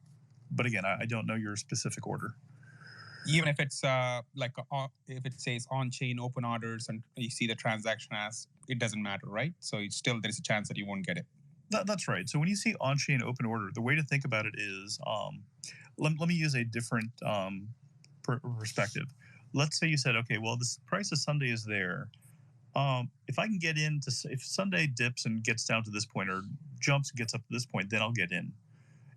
But again, I don't know your specific order. Even if it's if it says on-chain open orders and you see the transaction as, it doesn't matter, right? So there's a chance that you won't get it. That's right. So when you see on-chain open order, the way to think about it is, let me use a different perspective. let's say you said, okay, well, the price of Sundae is there. If I can get in if Sundae dips and gets down to this point or jumps and gets up to this point, then I'll get in.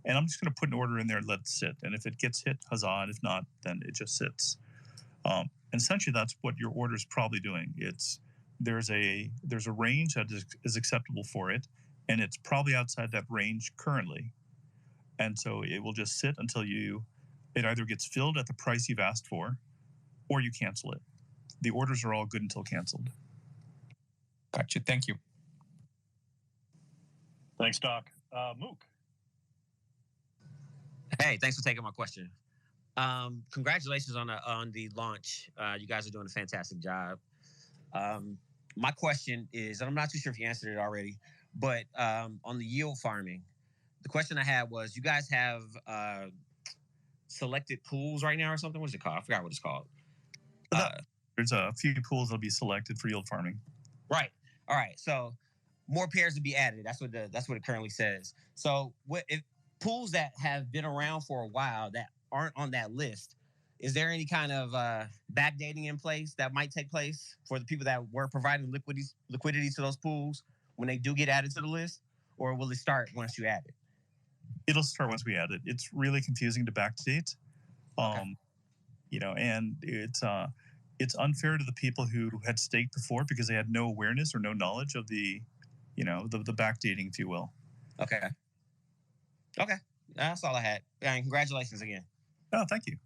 And I'm just going to put an order in there and let it sit. And if it gets hit, huzzah. And if not, then it just sits. And essentially, that's what your order is probably doing. There's a range that is acceptable for it, and it's probably outside that range currently. And so it will just sit until it either gets filled at the price you've asked for, or you cancel it. The orders are all good until canceled. Gotcha. Thank you. Thanks, Doc. Mook. Hey, thanks for taking my question. Congratulations on the launch. You guys are doing a fantastic job. My question is, and I'm not too sure if you answered it already, but on the yield farming, the question I had was, you guys have selected pools right now or something? What's it called? I forgot what it's called. There's a few pools that'll be selected for yield farming. Right. All right. So more pairs to be added. That's what it currently says. So if pools that have been around for a while that aren't on that list, is there any kind of backdating in place that might take place for the people that were providing liquidity to those pools when they do get added to the list, or will it start once you add it? It'll start once we add it. It's really confusing to backdate, and it's unfair to the people who had staked before because they had no awareness or no knowledge of the backdating, if you will. Okay. That's all I had. And congratulations again. Oh, thank you.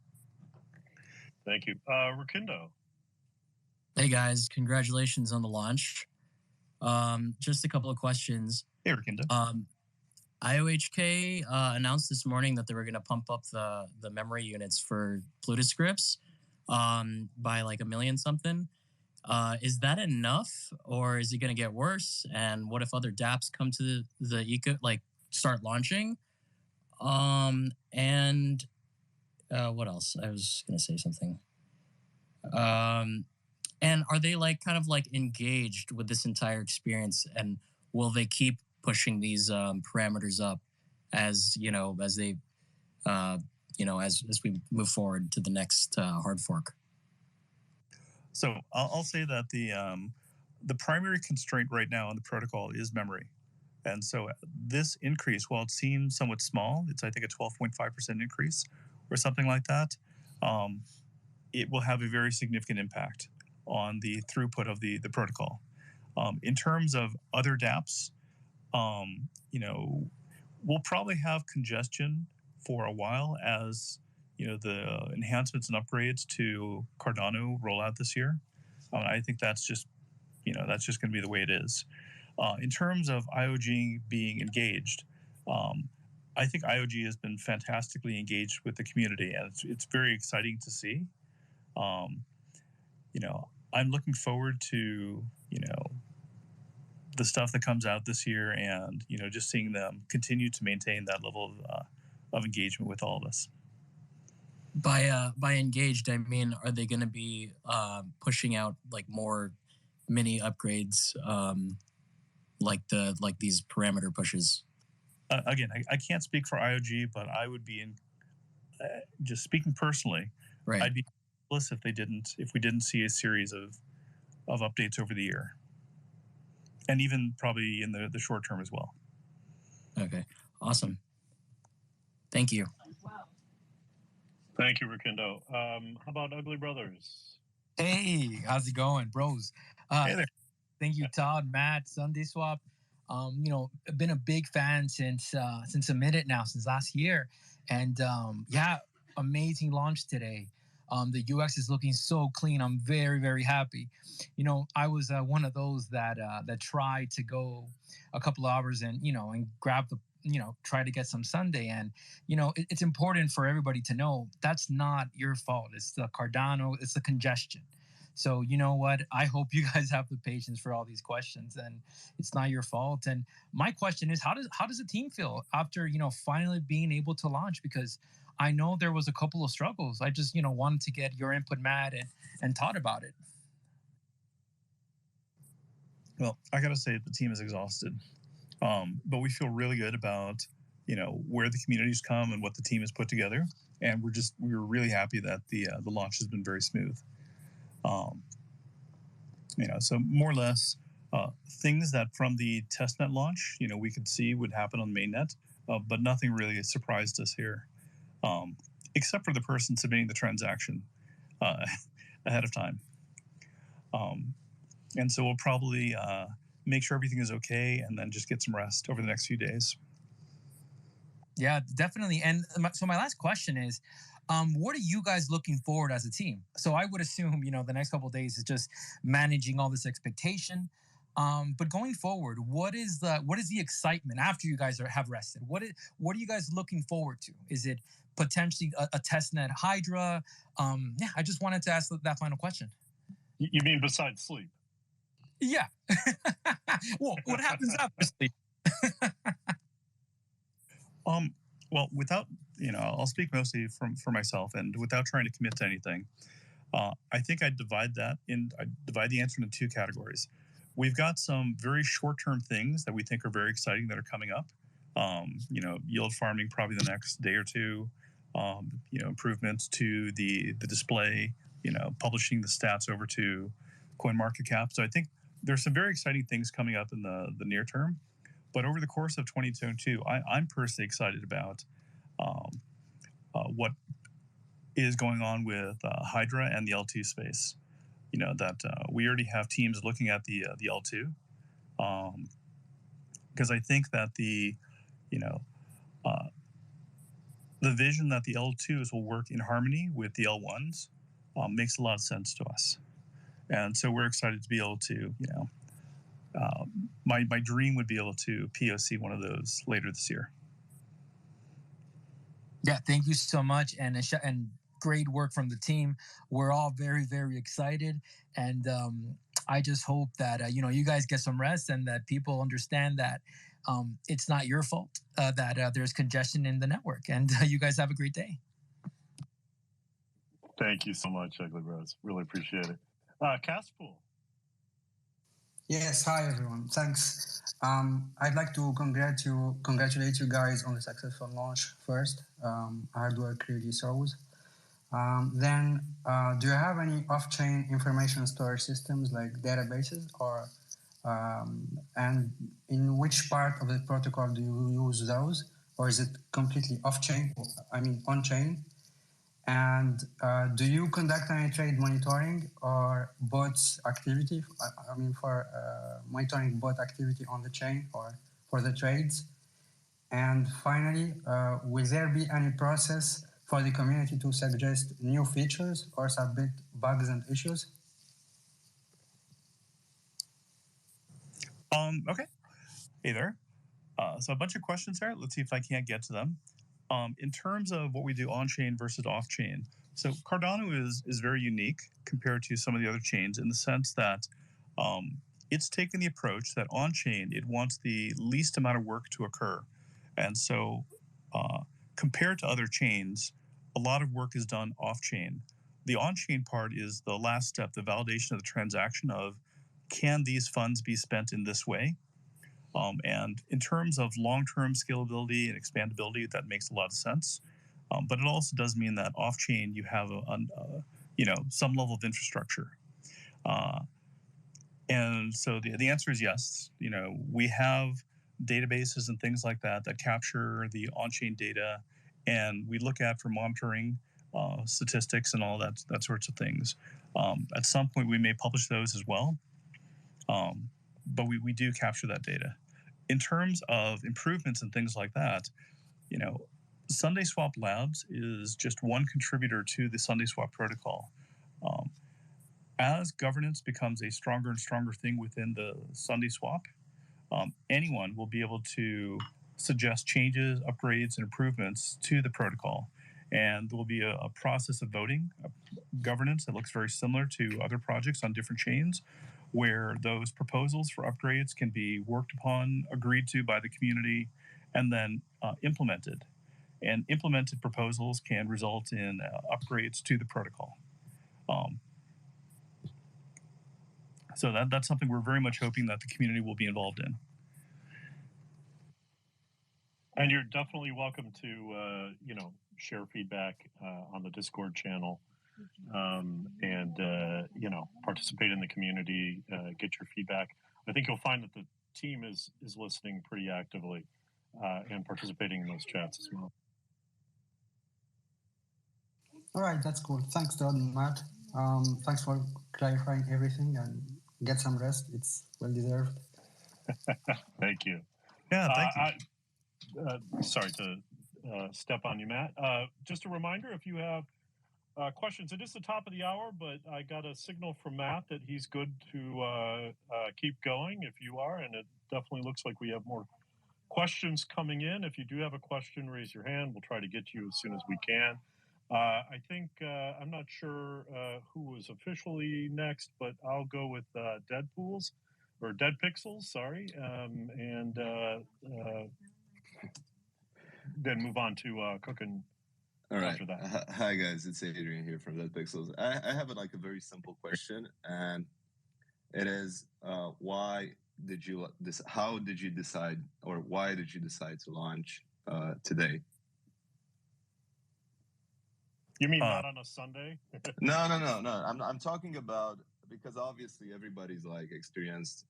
Thank you. Rakindo. Hey guys, congratulations on the launch. Just a couple of questions. Hey Rakindo. IOHK announced this morning that they were going to pump up the memory units for Plutuscripts by like 1 million something. Is that enough, or is it going to get worse? And what if other dApps come to the start launching? And what else? I was going to say something. And are they kind of engaged with this entire experience, and will they keep pushing these parameters up as they as we move forward to the next hard fork? So I'll say that the primary constraint right now on the protocol is memory. And so this increase, while it seems somewhat small, it's I think a 12.5% increase or something like that, it will have a very significant impact on the throughput of the protocol. In terms of other dApps, we'll probably have congestion for a while as the enhancements and upgrades to Cardano roll out this year. I think that's just going to be the way it is. In terms of IOG being engaged, I think IOG has been fantastically engaged with the community, and it's very exciting to see. I'm looking forward to the stuff that comes out this year, and just seeing them continue to maintain that level of engagement with all of us. By engaged, I mean, are they going to be pushing out more mini upgrades, like these parameter pushes? Again, I can't speak for IOG, but I would be just speaking personally. Right. I'd be jealous if we didn't see a series of updates over the year, and even probably in the short term as well. Okay, awesome. Thank you. Thank you, Rakindo. How about Ugly Brothers? Hey, how's it going, bros? Hey there. Thank you, Todd, Matt, Sunday Swap. I've been a big fan since a minute now, since last year, and amazing launch today. The UX is looking so clean. I'm very, very happy. I was one of those that tried to go a couple of hours and grab the try to get some Sundae, and it's important for everybody to know that's not your fault. It's the Cardano. It's the congestion. So you know what? I hope you guys have the patience for all these questions, and it's not your fault. And my question is, how does the team feel after finally being able to launch? Because I know there was a couple of struggles. I just wanted to get your input, Matt, and Todd, about it. Well, I gotta say the team is exhausted, but we feel really good about where the community's come and what the team has put together. and we were really happy that the launch has been very smooth. So more or less things that from the testnet launch, we could see would happen on mainnet, but nothing really surprised us here, except for the person submitting the transaction ahead of time. And so we'll probably make sure everything is okay and then just get some rest over the next few days. Yeah, definitely. And so my last question is, what are you guys looking forward as a team? So I would assume, the next couple of days is just managing all this expectation. But going forward, what is the excitement after you guys have rested? What are you guys looking forward to? Is it potentially a testnet Hydra? Yeah, I just wanted to ask that final question. You mean besides sleep? Yeah. Well, what happens after sleep? Well, without, I'll speak mostly for myself, and without trying to commit to anything. I think I divide the answer into two categories. We've got some very short-term things that we think are very exciting that are coming up. Yield farming probably the next day or two. Improvements to the display. Publishing the stats over to CoinMarketCap. So I think there's some very exciting things coming up in the near term. But over the course of 2022, I'm personally excited about what is going on with Hydra and the L2 space. That we already have teams looking at the L2, because I think that the vision that the L2s will work in harmony with the L1s makes a lot of sense to us, and so we're excited to be able to, my dream would be able to POC one of those later this year. Yeah, thank you so much, and great work from the team. We're all very, very excited, and I just hope that you guys get some rest and that people understand that it's not your fault that there's congestion in the network, and you guys have a great day. Thank you so much, Ugly Bros. Really appreciate it. Castpool. Yes, hi everyone. Thanks. I'd like to congratulate you guys on the successful launch first. Hard work really shows. Then, do you have any off-chain information storage systems like databases, or and in which part of the protocol do you use those, or is it completely off-chain? I mean, on-chain. And do you conduct any trade monitoring or bots activity? I mean, for monitoring bot activity on the chain or for the trades? And finally, will there be any process for the community to suggest new features or submit bugs and issues? Okay. Hey there. So a bunch of questions there. Let's see if I can't get to them. In terms of what we do on-chain versus off-chain, so Cardano is very unique compared to some of the other chains in the sense that it's taken the approach that on-chain, it wants the least amount of work to occur. And so compared to other chains, a lot of work is done off-chain. The on-chain part is the last step, the validation of the transaction of, can these funds be spent in this way? And in terms of long-term scalability and expandability, that makes a lot of sense. But it also does mean that off-chain you have some level of infrastructure. And so the answer is yes. We have databases and things like that capture the on-chain data, and we look at for monitoring statistics and all that sorts of things. At some point, we may publish those as well. But we do capture that data. In terms of improvements and things like that, SundaeSwap Labs is just one contributor to the SundaeSwap protocol. As governance becomes a stronger and stronger thing within the SundaeSwap, anyone will be able to suggest changes, upgrades, and improvements to the protocol. And there will be a process of voting, governance that looks very similar to other projects on different chains, where those proposals for upgrades can be worked upon, agreed to by the community, and then implemented. And implemented proposals can result in upgrades to the protocol. So that's something we're very much hoping that the community will be involved in. And you're definitely welcome to, share feedback on the Discord channel, and participate in the community, get your feedback. I think you'll find that the team is listening pretty actively and participating in those chats as well. All right, that's cool. Thanks, Todd and Matt. Thanks for clarifying everything, and get some rest. It's well deserved. Thank you. Yeah, thank you. Sorry to step on you, Matt. Just a reminder, if you have questions, it is the top of the hour, but I got a signal from Matt that he's good to keep going if you are, and it definitely looks like we have more questions coming in. If you do have a question, raise your hand. We'll try to get to you as soon as we can. I think, I'm not sure who was officially next, but I'll go with Deadpools, or Dead Pixels, sorry, and then move on to Cooking. All right. After that. Hi guys, it's Adrian here from Dead Pixels. I have a very simple question, and it is why did you how did you decide, or why did you decide to launch today? You mean not on a Sunday? No. I'm talking about, because obviously everybody's like experienced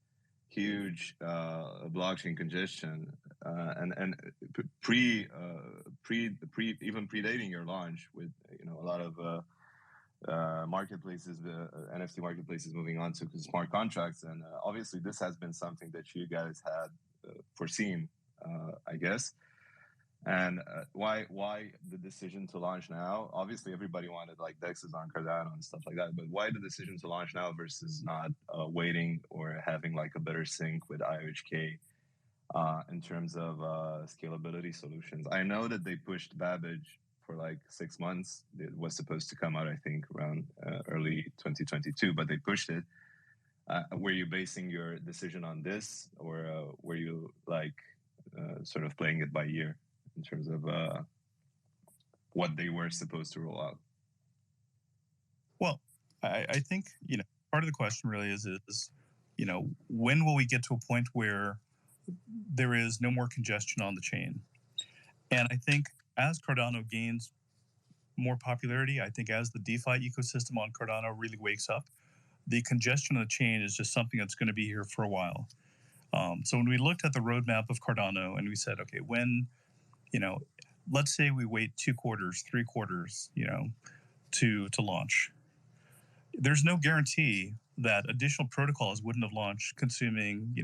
huge blockchain congestion, and even predating your launch, with a lot of marketplaces, NFT marketplaces moving on to smart contracts, and obviously this has been something that you guys had foreseen, I guess. And why the decision to launch now? Obviously, everybody wanted like DEXs on Cardano and stuff like that, but why the decision to launch now versus not waiting or having like a better sync with IOHK in terms of scalability solutions? I know that they pushed Babbage for like 6 months. It was supposed to come out, I think, around early 2022, but they pushed it. Were you basing your decision on this, or were you like sort of playing it by ear in terms of what they were supposed to roll out? Well, I think, part of the question really is, when will we get to a point where there is no more congestion on the chain? And I think as Cardano gains more popularity, I think as the DeFi ecosystem on Cardano really wakes up, the congestion on the chain is just something that's going to be here for a while. So when we looked at the roadmap of Cardano and we said, okay, when, let's say we wait 2 quarters, 3 quarters, to launch. There's no guarantee that additional protocols wouldn't have launched consuming,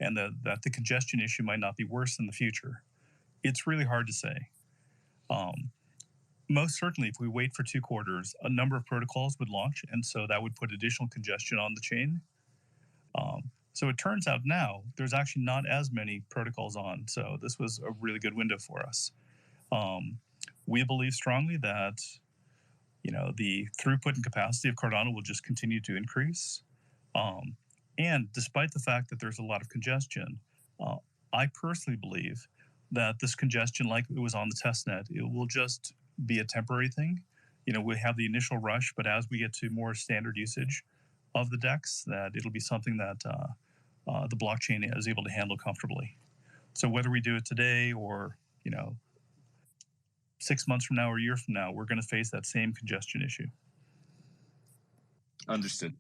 and that the congestion issue might not be worse in the future. It's really hard to say. Most certainly, if we wait for 2 quarters, a number of protocols would launch, and so that would put additional congestion on the chain. So it turns out now there's actually not as many protocols on, so this was a really good window for us. We believe strongly that the throughput and capacity of Cardano will just continue to increase. And despite the fact that there's a lot of congestion, I personally believe that this congestion, like it was on the testnet, it will just be a temporary thing. We have the initial rush, but as we get to more standard usage of the DEX, that it'll be something that the blockchain is able to handle comfortably. So whether we do it today or 6 months from now or a year from now, we're going to face that same congestion issue. Understood.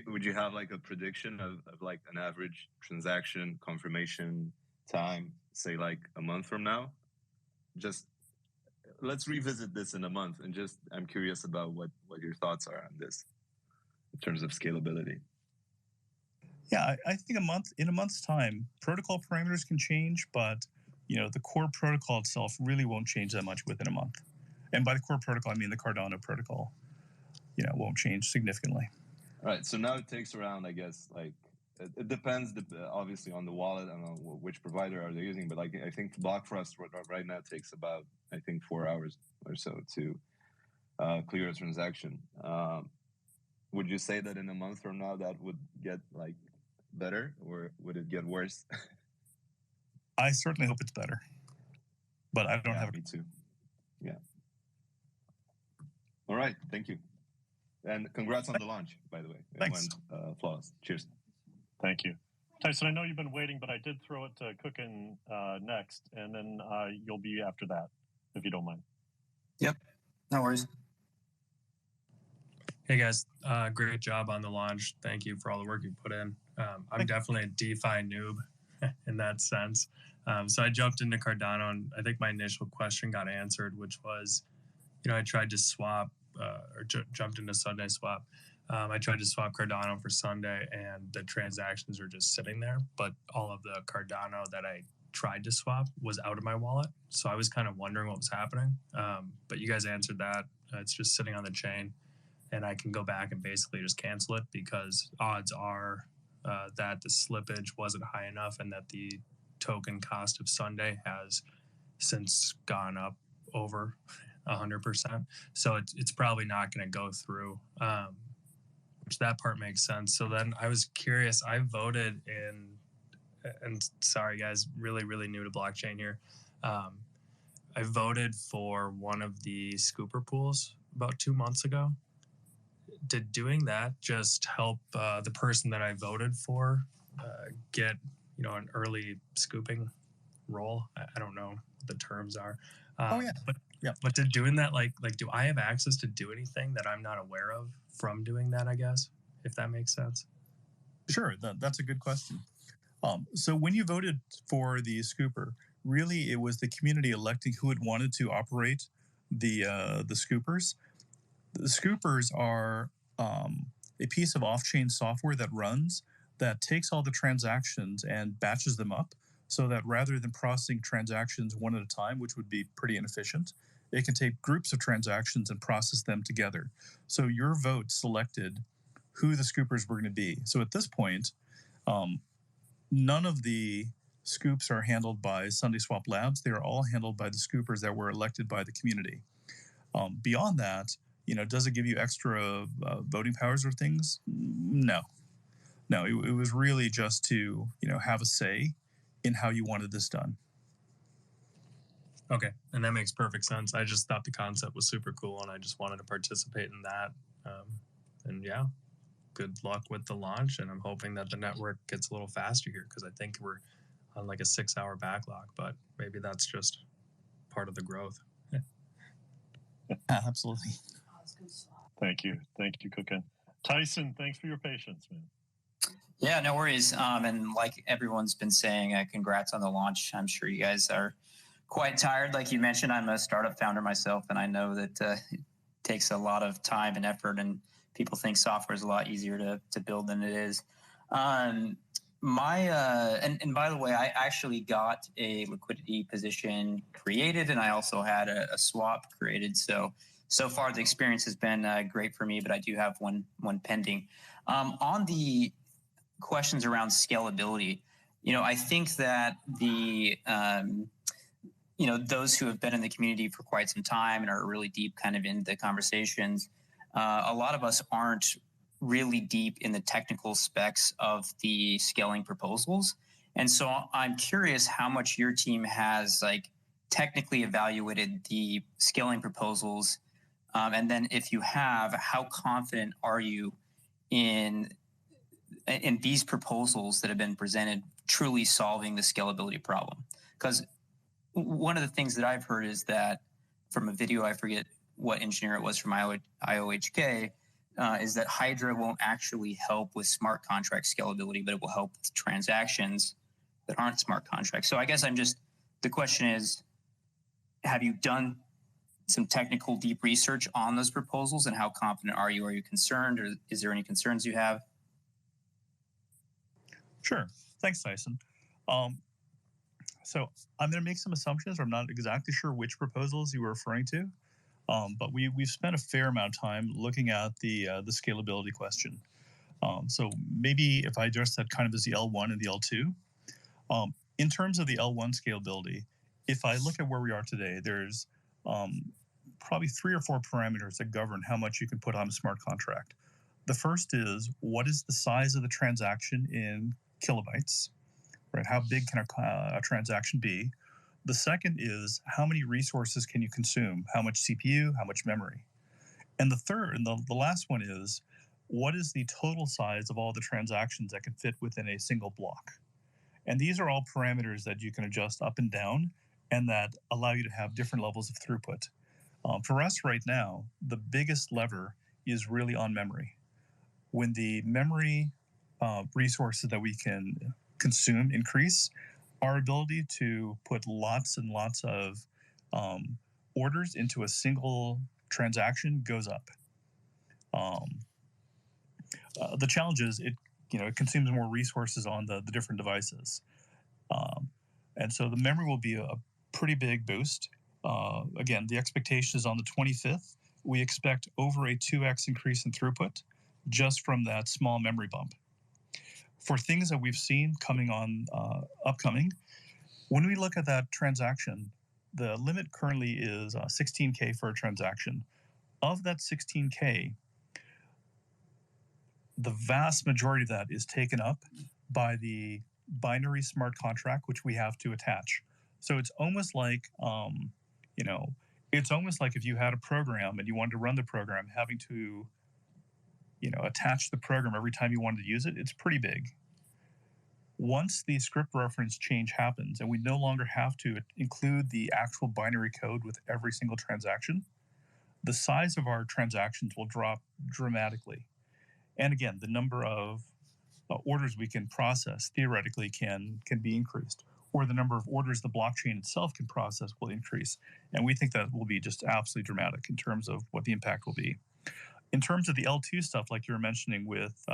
Would you have like a prediction of like an average transaction confirmation time, say like a month from now? Just let's revisit this in a month, and just I'm curious about what your thoughts are on this in terms of scalability. Yeah, I think in a month's time, protocol parameters can change, but the core protocol itself really won't change that much within a month. And by the core protocol, I mean the Cardano protocol. Won't change significantly. All right. So now it takes around, I guess, like it depends obviously on the wallet and on which provider are they using. But like I think BlockFrost right now takes about 4 hours or so to clear a transaction. Would you say that in a month from now that would get like better, or would it get worse? I certainly hope it's better, but I don't have. Me too. Yeah. All right. Thank you. And congrats on the launch, by the way. Thanks. It went flawless. Cheers. Thank you. Tyson, I know you've been waiting, but I did throw it to Cookin next, and then you'll be after that, if you don't mind. Yep, no worries. Hey guys, great job on the launch. Thank you for all the work you put in. I'm definitely a DeFi noob in that sense. So I jumped into Cardano, and I think my initial question got answered, which was, I tried to swap jumped into Sundae swap. I tried to swap Cardano for Sundae, and the transactions are just sitting there. But all of the Cardano that I tried to swap was out of my wallet. So I was kind of wondering what was happening. But you guys answered that. It's just sitting on the chain, and I can go back and basically just cancel it because odds are that the slippage wasn't high enough and that the token cost of Sundae has since gone up over 100%. So it's probably not going to go through, which that part makes sense. So then I was curious. I voted in, and sorry guys, really, really new to blockchain here. I voted for one of the scooper pools about 2 months ago. Did doing that just help the person that I voted for get an early scooping role? I don't know what the terms are. But did doing that like do I have access to do anything that I'm not aware of from doing that? I guess, if that makes sense. Sure, that's a good question. So when you voted for the scooper, really it was the community electing who it wanted to operate the scoopers. The scoopers are a piece of off-chain software that takes all the transactions and batches them up so that rather than processing transactions one at a time, which would be pretty inefficient, it can take groups of transactions and process them together. So your vote selected who the scoopers were going to be. So at this point, none of the scoops are handled by SundaeSwap Labs. They are all handled by the scoopers that were elected by the community. Beyond that, does it give you extra voting powers or things? No. It was really just to, have a say in how you wanted this done. Okay, and that makes perfect sense. I just thought the concept was super cool, and I just wanted to participate in that. And yeah, good luck with the launch, and I'm hoping that the network gets a little faster here because I think we're on like a 6-hour backlog, but maybe that's just part of the growth. Absolutely. Thank you, Cookin. Tyson, thanks for your patience, man. Yeah, no worries. And like everyone's been saying, congrats on the launch. I'm sure you guys are quite tired. Like you mentioned, I'm a startup founder myself, and I know that it takes a lot of time and effort, and people think software is a lot easier to build than it is. And by the way, I actually got a liquidity position created, and I also had a swap created. So far the experience has been great for me, but I do have one pending. On the questions around scalability, I think that the those who have been in the community for quite some time and are really deep kind of in the conversations, a lot of us aren't really deep in the technical specs of the scaling proposals. And so I'm curious how much your team has technically evaluated the scaling proposals. And then if you have, how confident are you in these proposals that have been presented truly solving the scalability problem? Because one of the things that I've heard is that from a video, I forget what engineer it was from IOHK, is that Hydra won't actually help with smart contract scalability, but it will help with transactions that aren't smart contracts. So I guess the question is, have you done some technical deep research on those proposals, and how confident are you? Are you concerned, or is there any concerns you have? Sure. Thanks, Tyson. So I'm going to make some assumptions. I'm not exactly sure which proposals you were referring to, but we've spent a fair amount of time looking at the scalability question. So maybe if I address that kind of as the L1 and the L2. In terms of the L1 scalability, if I look at where we are today, there's probably 3 or 4 parameters that govern how much you can put on a smart contract. The first is, what is the size of the transaction in kilobytes? Right? How big can a transaction be? The second is, how many resources can you consume? How much CPU? How much memory? And the third, and the last one is, what is the total size of all the transactions that can fit within a single block? And these are all parameters that you can adjust up and down, and that allow you to have different levels of throughput. For us right now, the biggest lever is really on memory. When the memory resources that we can consume increase, our ability to put lots and lots of orders into a single transaction goes up. The challenge is it consumes more resources on the different devices, and so the memory will be a pretty big boost. Again, the expectation is on the 25th. We expect over a 2x increase in throughput just from that small memory bump. For things that we've seen coming on upcoming, when we look at that transaction, the limit currently is 16K for a transaction. Of that 16K, the vast majority of that is taken up by the binary smart contract, which we have to attach. So it's almost like, it's almost like if you had a program and you wanted to run the program, having to, attach the program every time you wanted to use it, it's pretty big. Once the script reference change happens and we no longer have to include the actual binary code with every single transaction, the size of our transactions will drop dramatically. And again, the number of orders we can process theoretically can be increased, or the number of orders the blockchain itself can process will increase. And we think that will be just absolutely dramatic in terms of what the impact will be. In terms of the L2 stuff, like you were mentioning with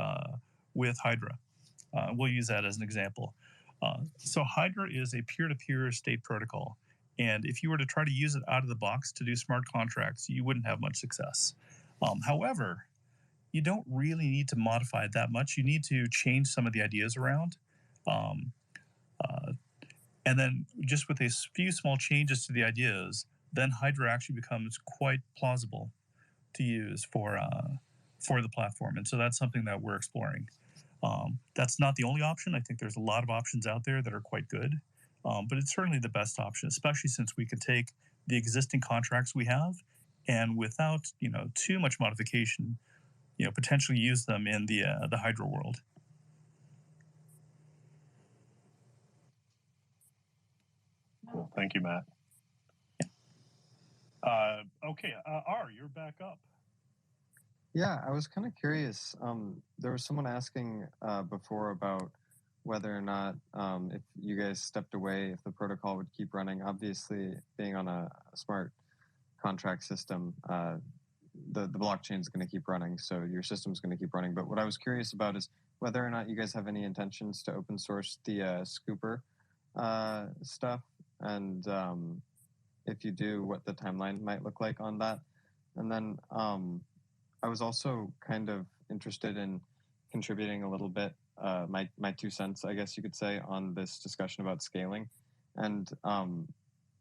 Hydra, we'll use that as an example. So Hydra is a peer-to-peer state protocol. And if you were to try to use it out of the box to do smart contracts, you wouldn't have much success. However, you don't really need to modify it that much. You need to change some of the ideas around. And then just with a few small changes to the ideas, then Hydra actually becomes quite plausible to use for the platform. And so that's something that we're exploring. That's not the only option. I think there's a lot of options out there that are quite good. But it's certainly the best option, especially since we can take the existing contracts we have and without too much modification, potentially use them in the Hydra world. Cool. Thank you, Matt. Okay, R, you're back up. Yeah, I was kind of curious. There was someone asking before about whether or not if you guys stepped away, if the protocol would keep running. Obviously, being on a smart contract system, the blockchain is going to keep running, so your system is going to keep running. But what I was curious about is whether or not you guys have any intentions to open source the Scooper stuff, and if you do, what the timeline might look like on that. And then I was also kind of interested in contributing a little bit, my 2 cents, I guess you could say, on this discussion about scaling. And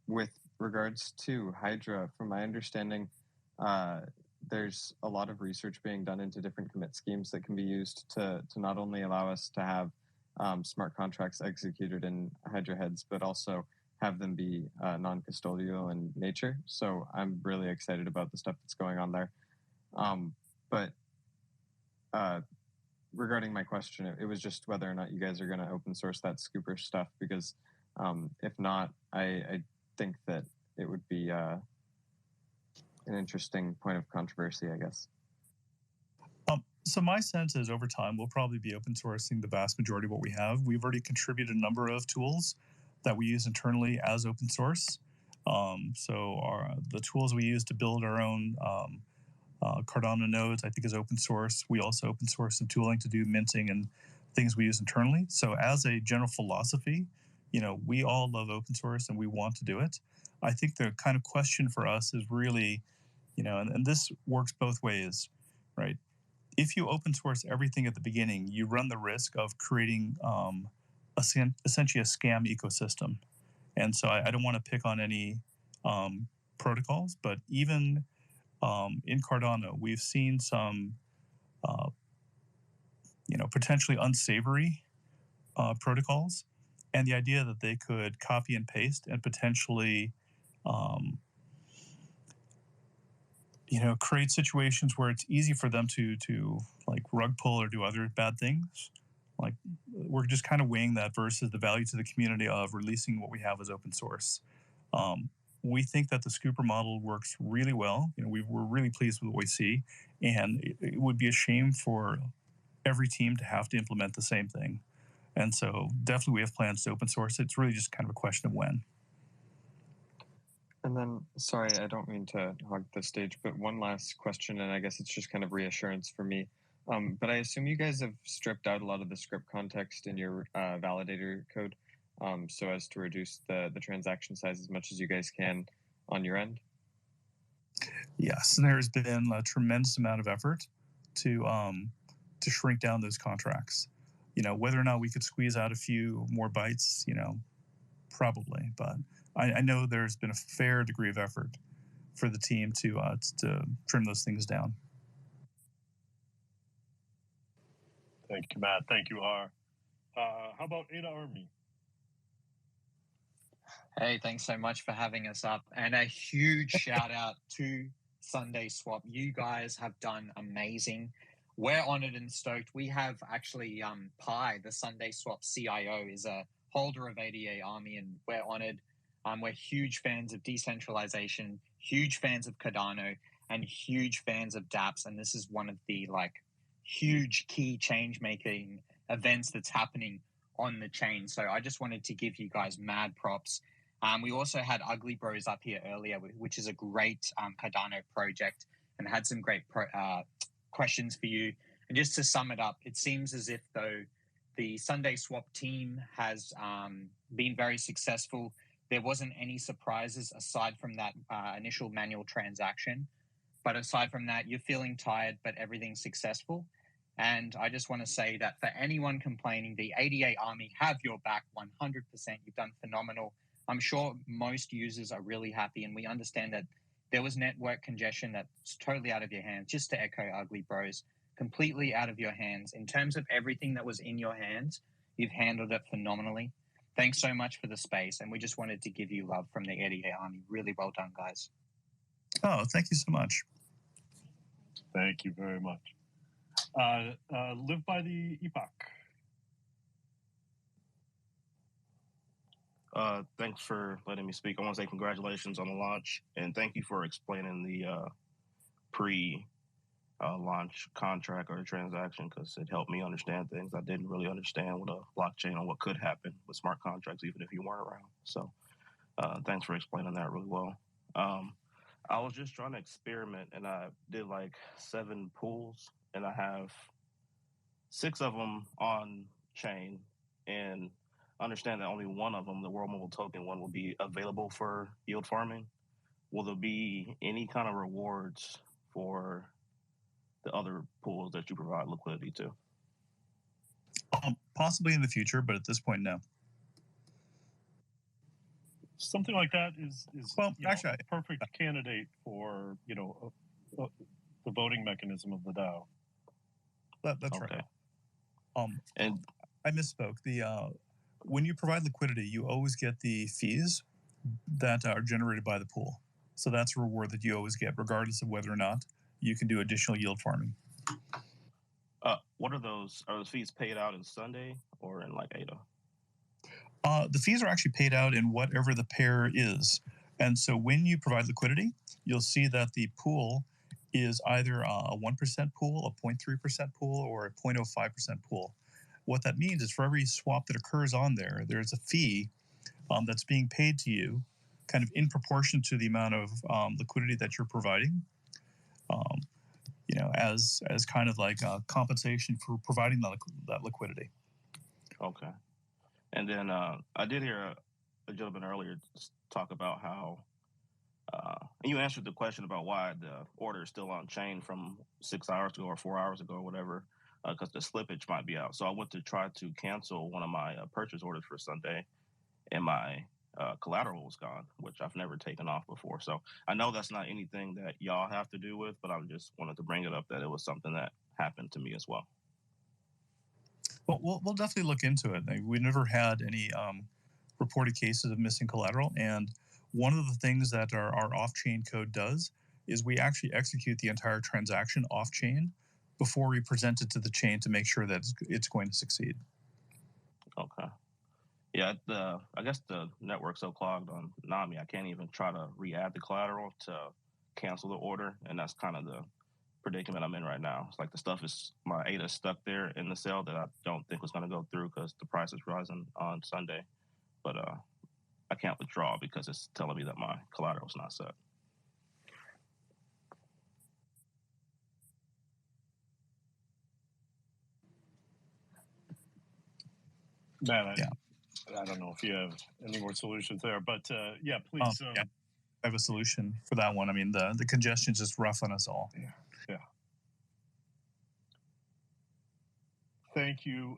with regards to Hydra, from my understanding, there's a lot of research being done into different commit schemes that can be used to not only allow us to have smart contracts executed in Hydra heads, but also have them be non-custodial in nature. So I'm really excited about the stuff that's going on there. But regarding my question, it was just whether or not you guys are going to open source that Scooper stuff, because if not, I think that it would be an interesting point of controversy, I guess. So my sense is over time, we'll probably be open sourcing the vast majority of what we have. We've already contributed a number of tools that we use internally as open source. So the tools we use to build our own Cardano nodes, I think, is open source. We also open source some tooling to do minting and things we use internally. So as a general philosophy, we all love open source and we want to do it. I think the kind of question for us is really, and this works both ways, right? If you open source everything at the beginning, you run the risk of creating essentially a scam ecosystem. And so I don't want to pick on any protocols, but even in Cardano, we've seen some, potentially unsavory protocols, and the idea that they could copy and paste and potentially, create situations where it's easy for them to like rug pull or do other bad things. Like, we're just kind of weighing that versus the value to the community of releasing what we have as open source. we think that the scooper model works really well. We're really pleased with what we see, and it would be a shame for every team to have to implement the same thing. And so definitely we have plans to open source it. It's really just kind of a question of when. And then, sorry, I don't mean to hog the stage, but one last question, and I guess it's just kind of reassurance for me. But I assume you guys have stripped out a lot of the script context in your validator code, so as to reduce the transaction size as much as you guys can on your end? Yes, and there's been a tremendous amount of effort to shrink down those contracts. Whether or not we could squeeze out a few more bytes, probably, but I know there's been a fair degree of effort for the team to trim those things down. Thank you, Matt. Thank you, R. How about Ada Army? Hey, thanks so much for having us up. And a huge shout out to Sundae Swap. You guys have done amazing. We're honored and stoked. We have actually Pi, the Sundae Swap CIO, is a holder of ADA Army, and we're honored. We're huge fans of decentralization, huge fans of Cardano, and huge fans of dApps. And this is one of the huge key change-making events that's happening on the chain. So I just wanted to give you guys mad props. We also had Ugly Bros up here earlier, which is a great Cardano project, and had some great questions for you. And just to sum it up, it seems as if, though, the Sundae Swap team has been very successful. There wasn't any surprises aside from that initial manual transaction. But aside from that, you're feeling tired, but everything's successful. And I just want to say that for anyone complaining, the ADA Army have your back 100%. You've done phenomenal. I'm sure most users are really happy, and we understand that there was network congestion that's totally out of your hands. Just to echo Ugly Bros, completely out of your hands. In terms of everything that was in your hands, you've handled it phenomenally. Thanks so much for the space, and we just wanted to give you love from the ADA Army. Really well done, guys. Oh, thank you so much. Thank you very much. Live by the Epoch. Thanks for letting me speak. I want to say congratulations on the launch, and thank you for explaining the pre-launch contract or the transaction, because it helped me understand things I didn't really understand with a blockchain on what could happen with smart contracts, even if you weren't around. So thanks for explaining that really well. I was just trying to experiment, and I did 7 pools, and I have 6 of them on chain, and understand that only one of them, the World Mobile Token one, will be available for yield farming. Will there be any kind of rewards for the other pools that you provide liquidity to? Possibly in the future, but at this point, no. Something like that is actually, a perfect candidate for the voting mechanism of the DAO. That's right. And I misspoke. When you provide liquidity, you always get the fees that are generated by the pool. So that's a reward that you always get, regardless of whether or not you can do additional yield farming. What are those? Are those fees paid out in Sundae or in ADA? The fees are actually paid out in whatever the pair is. And so when you provide liquidity, you'll see that the pool is either a 1% pool, a 0.3% pool, or a 0.05% pool. What that means is for every swap that occurs on there, there's a fee that's being paid to you, kind of in proportion to the amount of liquidity that you're providing, as kind of like a compensation for providing that liquidity. Okay. And then I did hear a gentleman earlier talk about how, and you answered the question about why the order is still on chain from 6 hours ago or 4 hours ago or whatever, because the slippage might be out. So I went to try to cancel one of my purchase orders for Sundae, and my collateral was gone, which I've never taken off before. So I know that's not anything that y'all have to do with, but I just wanted to bring it up that it was something that happened to me as well. Well, we'll definitely look into it. We never had any reported cases of missing collateral, and one of the things that our off-chain code does is we actually execute the entire transaction off-chain before we present it to the chain to make sure that it's going to succeed. Okay. Yeah, I guess the network's so clogged on Nami, I can't even try to re-add the collateral to cancel the order, and that's kind of the predicament I'm in right now. It's like the stuff is my ADA stuck there in the sale that I don't think was going to go through because the price is rising on Sunday, but I can't withdraw because it's telling me that my collateral is not set. Matt, I don't know if you have any more solutions there, but yeah, please. Yeah, I have a solution for that one. I mean, the congestion's just rough on us all. Yeah. Thank you.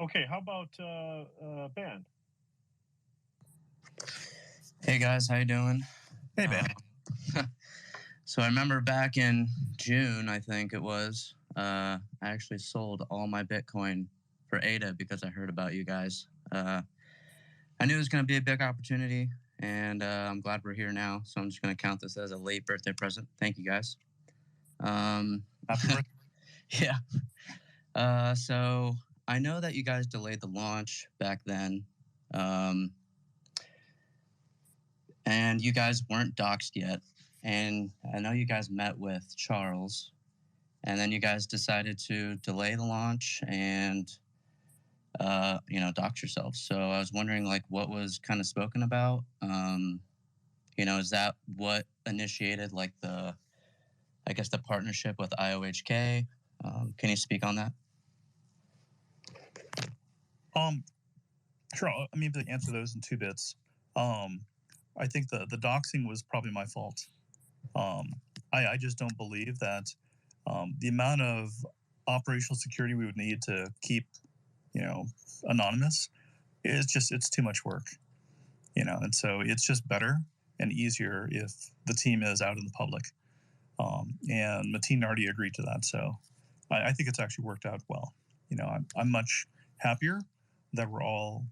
Okay, how about Ben? Hey guys, how you doing? Hey Ben. So I remember back in June, I think it was, I actually sold all my Bitcoin for ADA because I heard about you guys. I knew it was going to be a big opportunity, and I'm glad we're here now. So I'm just going to count this as a late birthday present. Thank you guys. Happy birthday. Yeah. So I know that you guys delayed the launch back then. And you guys weren't doxxed yet. And I know you guys met with Charles, and then you guys decided to delay the launch and, dox yourselves. So I was wondering, like, what was kind of spoken about? Is that what initiated, like, the partnership with IOHK? Can you speak on that? Sure. I mean, to answer those in two bits. I think the doxing was probably my fault. I just don't believe that the amount of operational security we would need to keep, anonymous it's too much work, and so it's just better and easier if the team is out in the public. And Mateen already agreed to that, so I think it's actually worked out well. I'm much happier that we're all,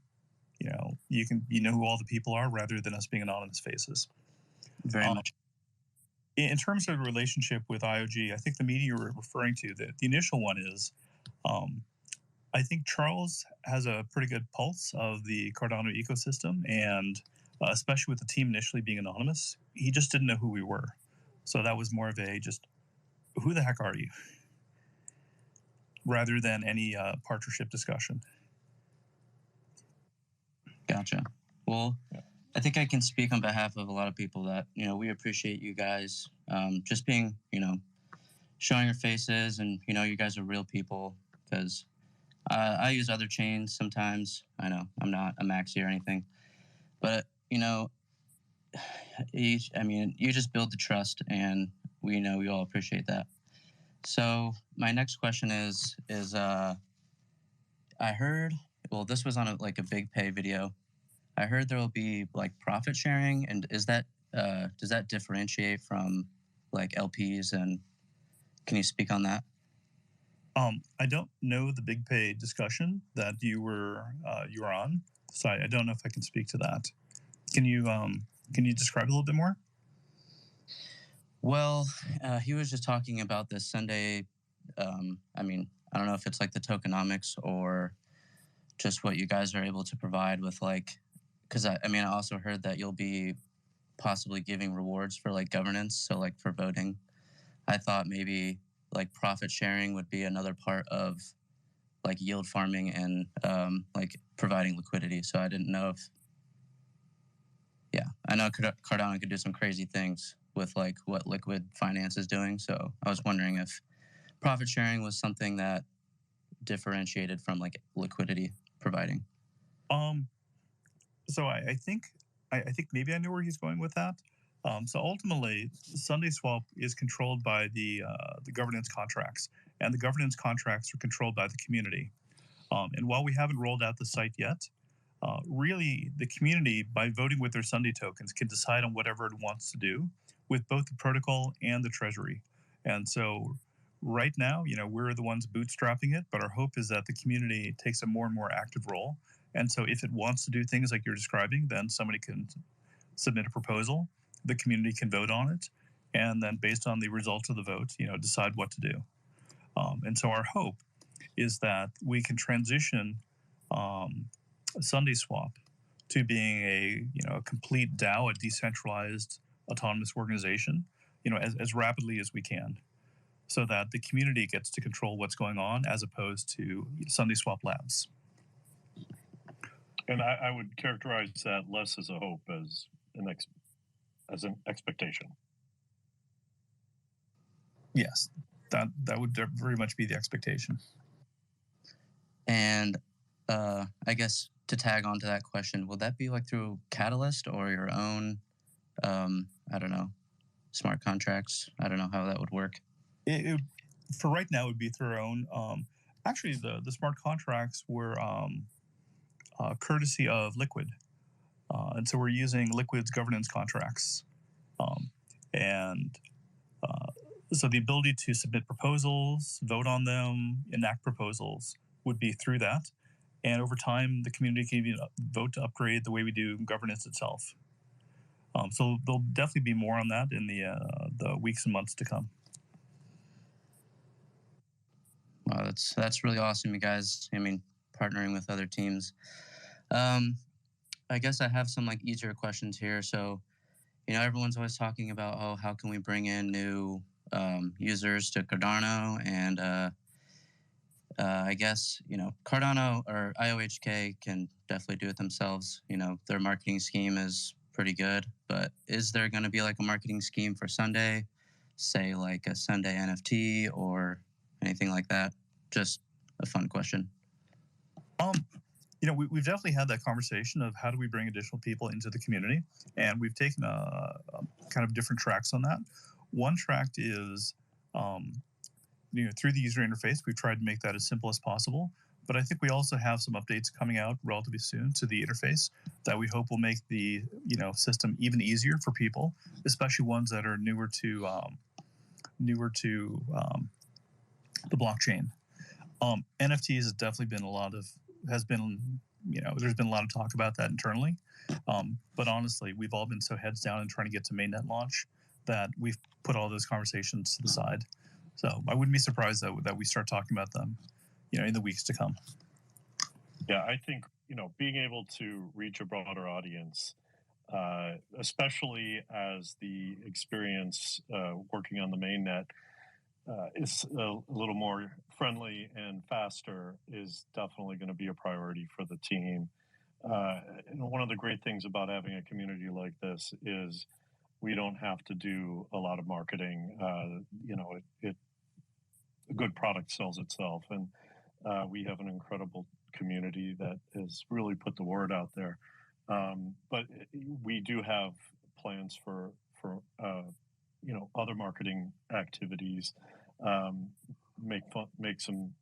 you know who all the people are rather than us being anonymous faces. Very much. In terms of the relationship with IOG, I think the meeting you were referring to, the initial one is, I think Charles has a pretty good pulse of the Cardano ecosystem, and especially with the team initially being anonymous, he just didn't know who we were. So that was more of a just, who the heck are you? Rather than any partnership discussion. Gotcha. Well, I think I can speak on behalf of a lot of people that, we appreciate you guys just being, showing your faces, and, you guys are real people, because I use other chains sometimes. I know I'm not a maxi or anything, but, you just build the trust, and we all appreciate that. So my next question is I heard, well, this was on a big pay video. I heard there will be like profit sharing, and is that does that differentiate from like LPs, and can you speak on that? I don't know the big pay discussion that you were on, so I don't know if I can speak to that. Can you describe a little bit more? Well, he was just talking about this Sundae. I don't know if it's like the tokenomics or just what you guys are able to provide with, like, because I also heard that you'll be possibly giving rewards for like governance, so like for voting. I thought maybe like profit sharing would be another part of like yield farming and like providing liquidity. So I didn't know if, I know Cardano could do some crazy things with like what Liquid Finance is doing. So I was wondering if profit sharing was something that differentiated from like liquidity providing. So I think maybe I know where he's going with that. So ultimately, Sundae Swap is controlled by the governance contracts, and the governance contracts are controlled by the community. And while we haven't rolled out the site yet, really the community, by voting with their Sundae tokens, can decide on whatever it wants to do with both the protocol and the treasury. And so right now, we're the ones bootstrapping it, but our hope is that the community takes a more and more active role. And so if it wants to do things like you're describing, then somebody can submit a proposal, the community can vote on it, and then based on the results of the vote, decide what to do. And so our hope is that we can transition Sundae Swap to being a complete DAO, a decentralized autonomous organization, as rapidly as we can, so that the community gets to control what's going on as opposed to Sundae Swap Labs. And I would characterize that less as a hope as an expectation. Yes, that would very much be the expectation. And I guess to tag onto that question, will that be like through Catalyst or your own, I don't know, smart contracts? I don't know how that would work. For right now, it would be through our own. Actually, the smart contracts were courtesy of Liquid. And so we're using Liquid's governance contracts. So the ability to submit proposals, vote on them, enact proposals would be through that. And over time, the community can even vote to upgrade the way we do governance itself. So there'll definitely be more on that in the weeks and months to come. Wow, that's really awesome, you guys. I mean, partnering with other teams. I guess I have some easier questions here. So, everyone's always talking about, oh, how can we bring in new users to Cardano? And I guess, Cardano or IOHK can definitely do it themselves. Their marketing scheme is pretty good, but is there going to be a marketing scheme for Sundae, say like a Sundae NFT or anything like that? Just a fun question. We've definitely had that conversation of how do we bring additional people into the community, and we've taken a kind of different tracks on that. One track is, through the user interface, we've tried to make that as simple as possible. But I think we also have some updates coming out relatively soon to the interface that we hope will make the system even easier for people, especially ones that are newer to the blockchain. NFTs has definitely been there's been a lot of talk about that internally. But honestly, we've all been so heads down in trying to get to mainnet launch that we've put all those conversations to the side. So I wouldn't be surprised that we start talking about them, in the weeks to come. Yeah, I think, being able to reach a broader audience, especially as the experience working on the mainnet is a little more friendly and faster, is definitely going to be a priority for the team. One of the great things about having a community like this is we don't have to do a lot of marketing. A good product sells itself, and we have an incredible community that has really put the word out there. But we do have plans for other marketing activities, make some,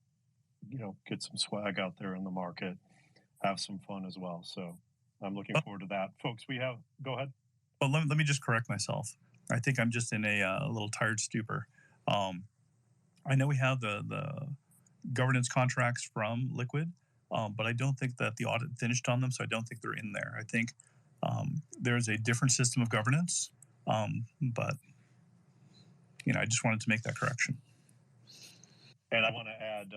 get some swag out there in the market, have some fun as well. So I'm looking forward to that. Folks, go ahead. Well, let me just correct myself. I think I'm just in a little tired stupor. I know we have the governance contracts from Liquid, but I don't think that the audit finished on them, so I don't think they're in there. I think there's a different system of governance, but I just wanted to make that correction. And I want to add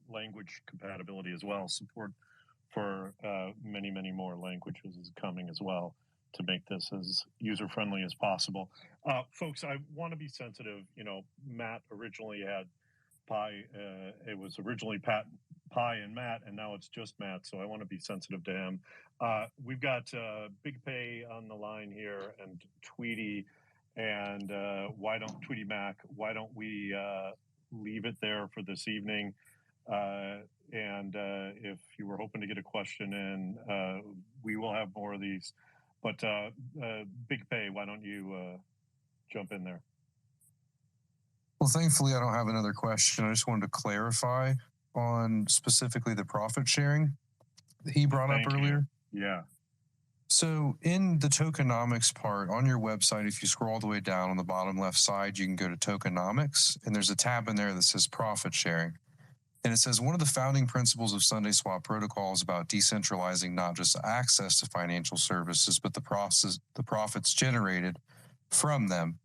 language compatibility as well. Support for many, many more languages is coming as well to make this as user-friendly as possible. Folks, I want to be sensitive. Matt originally had Pi. It was originally Pi and Matt, and now it's just Matt, so I want to be sensitive to him. We've got Big Pay on the line here, and Tweety, and Tweety Mac, why don't we leave it there for this evening? And if you were hoping to get a question in, we will have more of these. But Big Pay, why don't you jump in there? Well, thankfully, I don't have another question. I just wanted to clarify on specifically the profit sharing that he brought up earlier. Yeah. So in the tokenomics part on your website, if you scroll all the way down on the bottom left side, you can go to tokenomics, and there's a tab in there that says profit sharing. And it says one of the founding principles of Sundae Swap Protocol is about decentralizing not just access to financial services, but the profits generated from them.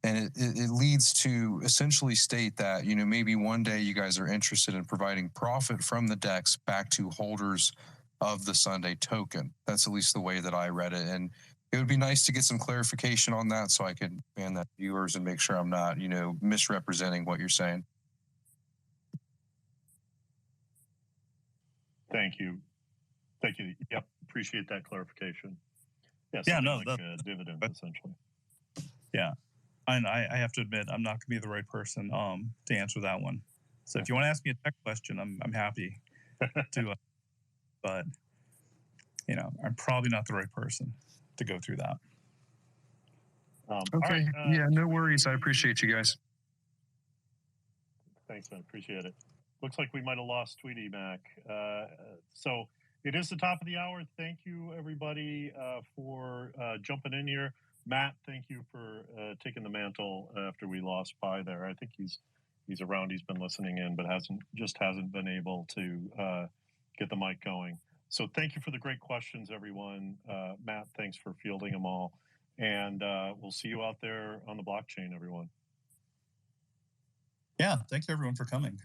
And it leads to essentially state that, maybe one day you guys are interested in providing profit from the DEX back to holders of the Sundae token. That's at least the way that I read it. And it would be nice to get some clarification on that so I can expand that to viewers and make sure I'm not, misrepresenting what you're saying. Thank you. Thank you. Yep. Appreciate that clarification. Yeah, no, like a dividend, essentially. Yeah. And I have to admit, I'm not going to be the right person to answer that one. So if you want to ask me a tech question, I'm happy to, but I'm probably not the right person to go through that. Okay. Yeah, no worries. I appreciate you guys. Thanks, man. Appreciate it. Looks like we might have lost Tweety Mac. So it is the top of the hour. Thank you, everybody, for jumping in here. Matt, thank you for taking the mantle after we lost Pi there. I think he's around. He's been listening in, but hasn't been able to get the mic going. So thank you for the great questions, everyone. Matt, thanks for fielding them all. And we'll see you out there on the blockchain, everyone. Yeah, thanks everyone for coming.